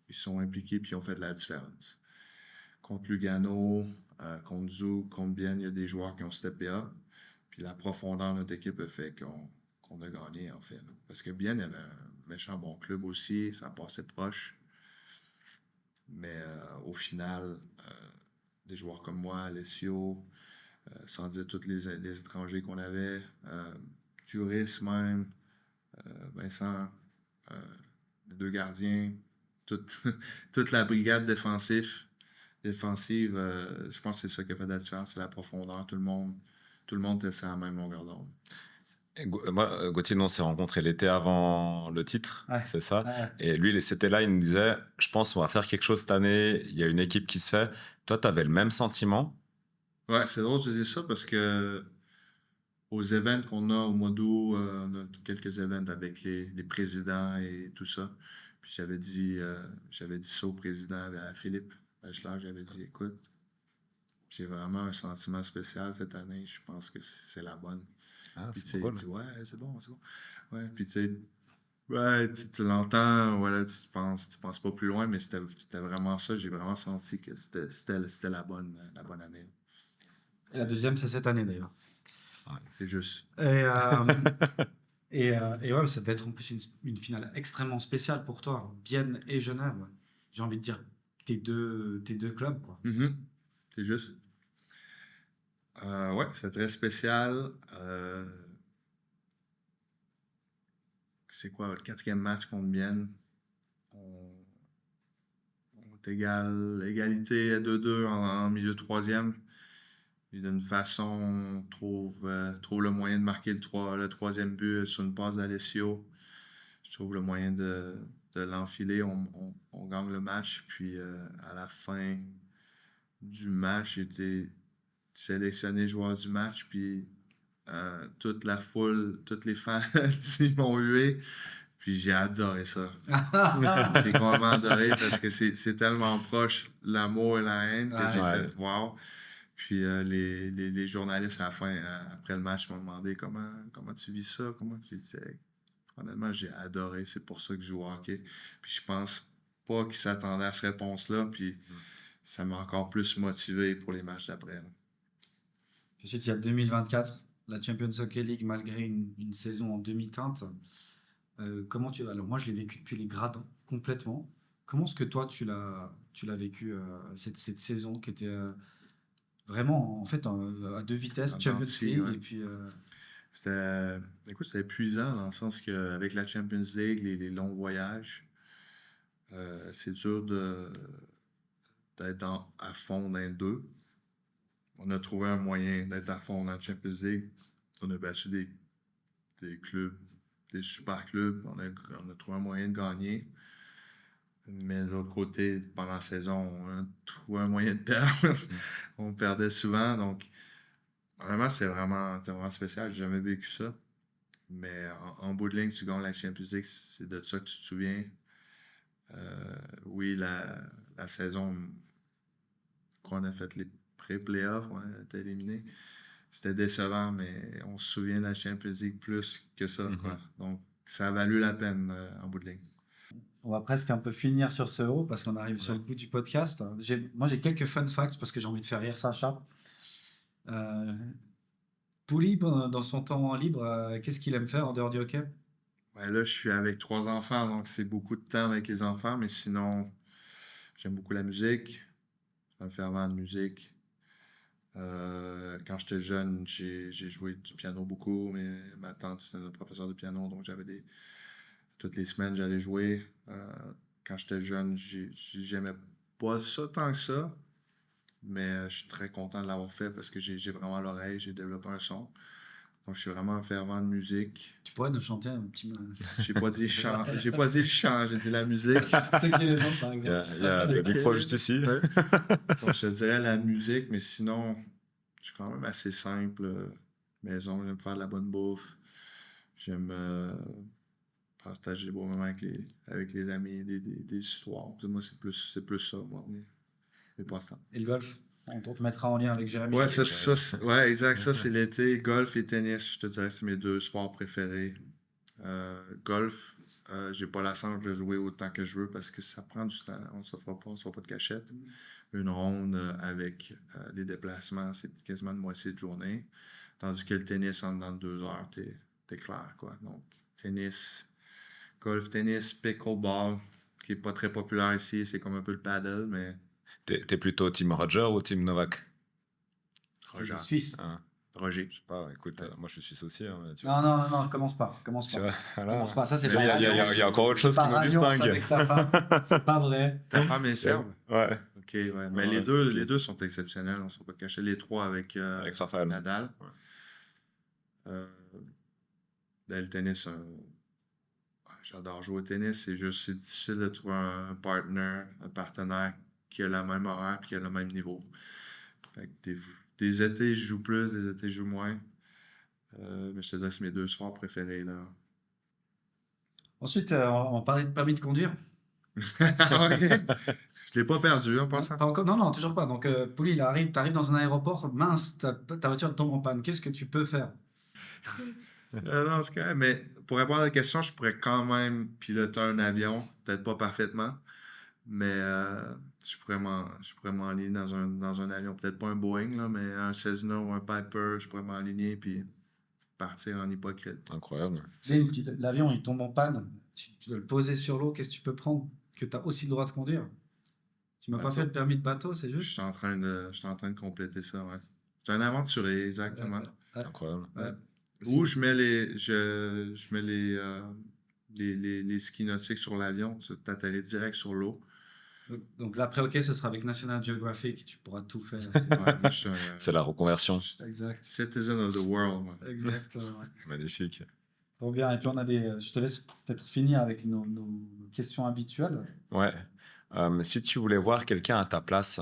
ils sont impliqués et ils ont fait de la différence. Contre Lugano, contre Zug, contre Bienne, il y a des joueurs qui ont steppé up. Puis la profondeur de notre équipe a fait qu'on a gagné, en fait. Parce que Bienne, il y avait un méchant bon club aussi, ça passait proche. Mais au final, des joueurs comme moi, Alessio, sans dire tous les étrangers qu'on avait, Juris même, Vincent, les deux gardiens, toute la brigade défensive, je pense que c'est ça qui a fait la différence, c'est la profondeur. Tout le monde était sur la même longueur d'onde. Moi, Gauthier, on s'est rencontrés l'été avant le titre, Ouais. c'est ça. Ouais. Et lui, c'était là, il me disait, je pense qu'on va faire quelque chose cette année, il y a une équipe qui se fait. Toi, tu avais le même sentiment? Ouais, c'est drôle de dire ça parce que aux événements qu'on a au mois d'août, on a quelques événements avec les présidents et tout ça. Puis j'avais dit ça au président, à Philippe Bachelard, j'avais dit, écoute, j'ai vraiment un sentiment spécial cette année, je pense que c'est la bonne. Ah, Puis tu c'est sais, cool. il dit, ouais, c'est bon. Ouais, puis tu sais, ouais, tu l'entends, voilà, tu penses pas plus loin, mais c'était vraiment ça. J'ai vraiment senti que c'était la bonne année. Et la deuxième, c'est cette année d'ailleurs. Ouais, c'est juste. Et ouais, ça devait être en plus une finale extrêmement spéciale pour toi. Bienne et Genève. J'ai envie de dire tes deux clubs, quoi. Mm-hmm. C'est juste. Ouais, c'est très spécial. C'est quoi, le quatrième match contre Bienne? On est égalité à 2-2 en milieu de troisième. Puis d'une façon, on trouve le moyen de marquer le troisième but sur une passe d'Alessio. Je trouve le moyen de l'enfiler. On gagne le match. Puis à la fin du match, j'ai été sélectionné joueur du match. Puis toute la foule, tous les fans, ils m'ont hué. Puis j'ai adoré ça. J'ai complètement adoré parce que c'est tellement proche, l'amour et la haine, que j'ai fait wow. Puis les journalistes à la fin, après le match, m'ont demandé comment tu vis ça, j'ai dit, honnêtement, j'ai adoré, c'est pour ça que je joue au hockey. Puis je pense pas qu'ils s'attendaient à cette réponse-là, puis ça m'a encore plus motivé pour les matchs d'après. Là. Ensuite, il y a 2024, la Champions Hockey League, malgré une saison en demi-teinte. Comment tu... Alors, moi, je l'ai vécu depuis les gradins, complètement. Comment est-ce que toi, tu l'as vécu, cette saison qui était vraiment, en fait, à deux vitesses, En dents de Champions scie, League, ouais. et puis... Écoute, c'était épuisant dans le sens qu'avec la Champions League, les longs voyages, c'est dur d'être à fond dans les deux. On a trouvé un moyen d'être à fond dans la Champions League. On a battu des clubs, des super clubs. On a trouvé un moyen de gagner. Mais de l'autre côté, pendant la saison, on a trouvé un moyen de perdre. On perdait souvent. Donc, vraiment, c'était vraiment spécial. J'ai jamais vécu ça. Mais en bout de ligne, tu gagnes la Champions League, c'est de ça que tu te souviens. Oui, la saison qu'on a fait les pré-playoffs, on a été éliminé. C'était décevant, mais on se souvient de la Champions League plus que ça, quoi. Donc, ça a valu la peine en bout de ligne. On va presque un peu finir sur ce haut parce qu'on arrive sur Ouais. le bout du podcast. Moi, j'ai quelques fun facts parce que j'ai envie de faire rire Sacha. Pouli, dans son temps libre, qu'est-ce qu'il aime faire en dehors du hockey? Ouais, là, je suis avec 3 enfants, donc c'est beaucoup de temps avec les enfants, mais sinon, j'aime beaucoup la musique. Je suis un fervent de musique. Quand j'étais jeune, j'ai joué du piano beaucoup, mais ma tante c'était notre professeur de piano, donc toutes les semaines j'allais jouer. Quand j'étais jeune, j'aimais pas ça tant que ça, mais je suis très content de l'avoir fait parce que j'ai vraiment l'oreille, j'ai développé un son. Donc je suis vraiment un fervent de musique. Tu pourrais nous chanter un petit... J'ai pas dit chant, j'ai pas dit chant, j'ai dit la musique. C'est qui les gens, par Il exemple? y a le micro juste ici. Ouais. Donc, je te dirais la musique, mais sinon, je suis quand même assez simple. Maison, j'aime faire de la bonne bouffe. J'aime partager des beaux moments avec les amis, des histoires. Moi, c'est plus ça, moi, mes passe-temps. Et le golf? On te mettra en lien avec Jérémy. Ouais, ouais, exact. Ça, c'est l'été. Golf et tennis, je te dirais, c'est mes deux sports préférés. Golf, j'ai pas la chance de jouer autant que je veux parce que ça prend du temps. On ne se fera pas de cachette. Une ronde avec les déplacements, c'est quasiment une moitié de journée. Tandis que le tennis, en dedans de 2 heures, t'es clair, quoi. Donc, golf, tennis, pickleball, qui est pas très populaire ici. C'est comme un peu le paddle, mais T'es plutôt team Roger ou team Novak? Roger. Suisse. Ah, Roger. je sais pas, écoute, moi je suis suisse aussi. Hein, tu Non, non, non, non, commence pas. Commence Tu pas. vois, voilà. Commence pas. Ça, c'est Il y pas a- il y a- alliance. il y a encore autre chose C'est qui pas nous alliance distingue. avec ta femme. C'est pas vrai. Ah, mais serbe. Ouais, OK, ouais. Mais Ouais, les deux sont exceptionnels. On ne se fera pas cacher. Les trois avec Raphaël. Nadal. Ouais. Le tennis, j'adore jouer au tennis. C'est difficile de trouver un partenaire qui a le même horaire et qui a le même niveau. Fait que des étés, je joue plus, des étés, je joue moins. Mais je te dirais que c'est mes deux sports préférés, là. Ensuite, on parlait de permis de conduire. OK. Je l'ai pas perdu en passant. Pas encore. Non, non, toujours pas. Donc, Pouli, il arrive, t'arrives dans un aéroport, mince, ta voiture tombe en panne. Qu'est-ce que tu peux faire? Non, c'est correct. Mais pour répondre à la question, je pourrais quand même piloter un avion. Peut-être pas parfaitement. Mais je pourrais m'enligner dans un avion. Peut-être pas un Boeing, là, mais un Cessna ou un Piper. Je pourrais m'enligner puis partir en hypocrite. incroyable. L'avion, il tombe en panne. Tu dois le poser sur l'eau. Qu'est-ce que tu peux prendre? Que tu as aussi le droit de conduire. Tu m'as pas Bateau. fait le permis de bateau, c'est Je juste? suis en train de compléter ça, ouais. Je suis un aventurier, exactement. Incroyable. Ouais. Ou je mets les skis nautiques sur l'avion. Tu t'atterris direct sur l'eau. Donc l'après-hockey, ce sera avec National Geographic. Tu pourras tout faire. Ouais, moi, je suis un C'est la reconversion. Exact. citizen of the world. moi. Exactement. Ouais. Magnifique. Trop bien. Et puis on a je te laisse peut-être finir avec nos questions habituelles. Ouais. Si tu voulais voir quelqu'un à ta place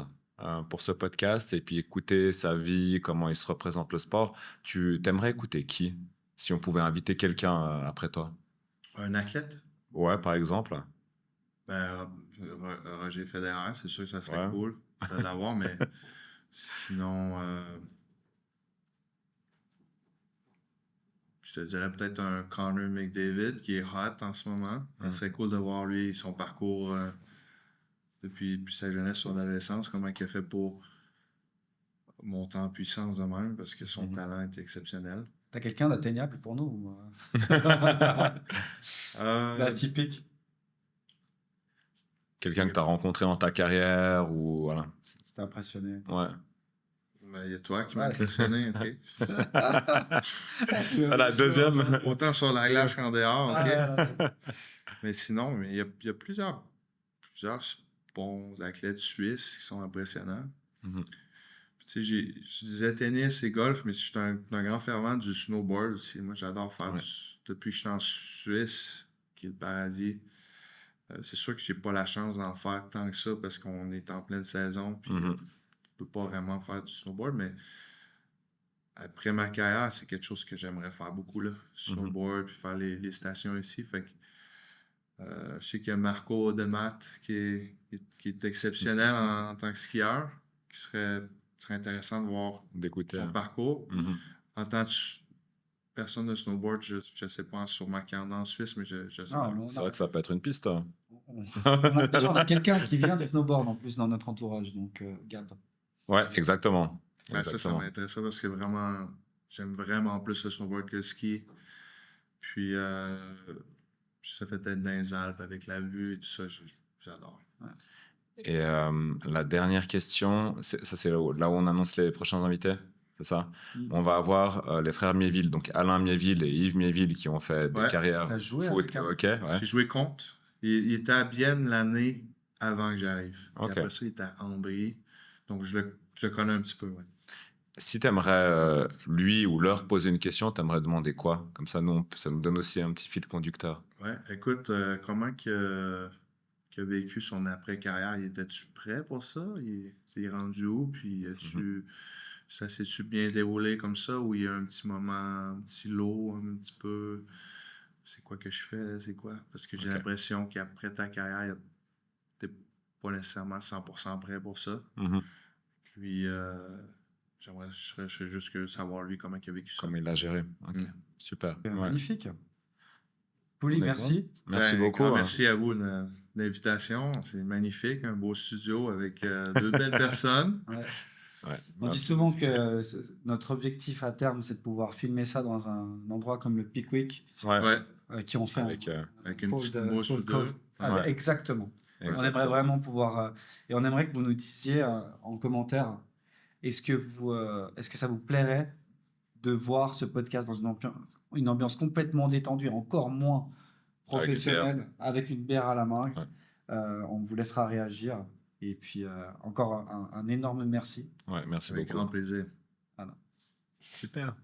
pour ce podcast et puis écouter sa vie, comment il se représente le sport, tu t'aimerais écouter qui? Si on pouvait inviter quelqu'un après toi? Un athlète? Ouais, par exemple. Ben, Roger Federer, c'est sûr que ça serait Ouais. cool de l'avoir, mais sinon, je te dirais peut-être un Connor McDavid qui est hot en ce moment. Ça serait cool de voir lui, son parcours depuis sa jeunesse, son adolescence, comment il a fait pour monter en puissance de même parce que son Mhm. talent est exceptionnel. T'as quelqu'un d'atteignable pour nous ou, Euh, d'atypique? Quelqu'un que tu as rencontré dans ta carrière ou voilà. Qui t'a impressionné? Ouais. ben, il y a toi qui m'as Ouais. impressionné, OK? Voilà, deuxième. Autant sur la glace qu'en dehors, OK? Ah, c'est- Mais sinon, il y a plusieurs bons athlètes suisses qui sont impressionnants. Mhm. Tu sais, je disais tennis et golf, mais je suis un grand fervent du snowboard aussi. Moi, j'adore faire Ouais. depuis que je suis en Suisse, qui est le paradis. C'est sûr que j'ai pas la chance d'en faire tant que ça parce qu'on est en pleine saison, puis Mhm. je peux pas vraiment faire du snowboard, mais après ma carrière, c'est quelque chose que j'aimerais faire beaucoup, là. Snowboard, puis faire les stations ici. Fait que, je sais qu'il y a Marco Odermatt qui est exceptionnel en tant que skieur, qui serait intéressant de voir D'écouter. son parcours. Mhm. En tant que personne de snowboard, je sais pas sûrement qu'il y en a en Suisse, mais je sais Non, pas. non, C'est non. vrai que ça peut être une piste. Hein. On a quelqu'un qui vient de snowboard en plus dans notre entourage, donc Gab. Ouais, exactement. Ouais, ça Exactement. m'intéresse parce que vraiment, j'aime vraiment plus le snowboard que le ski. Puis, ça fait être dans les Alpes avec la vue et tout ça, j'adore. Et la dernière question, ça c'est là où on annonce les prochains invités, c'est ça? On va avoir les frères Miéville, donc Alain Miéville et Yves Miéville qui ont fait des Ouais. carrières T'as joué foot. avec un- Ok, ouais. J'ai joué contre. Il était à Bienne l'année avant que j'arrive. Et Ok. après ça, il était à Ambry. Donc, je le connais un petit peu, ouais. Si tu aimerais lui ou leur poser une question, tu aimerais demander quoi? Comme ça, ça nous donne aussi un petit fil conducteur. Ouais, écoute, comment qu'il a vécu son après-carrière? Était-tu prêt pour ça? Il est rendu où? Puis, ça s'est-tu bien déroulé comme ça? Ou il y a un petit moment, un petit lot, un petit peu... C'est quoi que je fais? C'est quoi? Parce que j'ai Ok. l'impression qu'après ta carrière, t'es pas nécessairement 100% prêt pour ça. Mhm. Puis, je serais juste curieux de savoir lui comment il a vécu ça. Comme il l'a géré. Ok, Mm. super. Ouais. Magnifique. Pouli, On est merci. Merci Ben, beaucoup. grand hein. merci à vous de l'invitation. C'est magnifique, un beau studio avec deux belles personnes. Ouais. Ouais. On dit souvent que notre objectif à terme, c'est de pouvoir filmer ça dans un endroit comme le Pickwick, Ouais. Ouais, qui ont fait Avec, avec une cold- petite mousse ou cold deux. call. Ah, Ouais. exactement. On aimerait Exactement. vraiment pouvoir. Et on aimerait que vous nous disiez en commentaire, est-ce que ça vous plairait de voir ce podcast dans une ambiance complètement détendue, encore moins professionnelle, avec une bière à la main. Ouais. On vous laissera réagir. Et puis, encore un énorme merci. Ouais, merci Avec beaucoup. grand plaisir. Voilà. Super.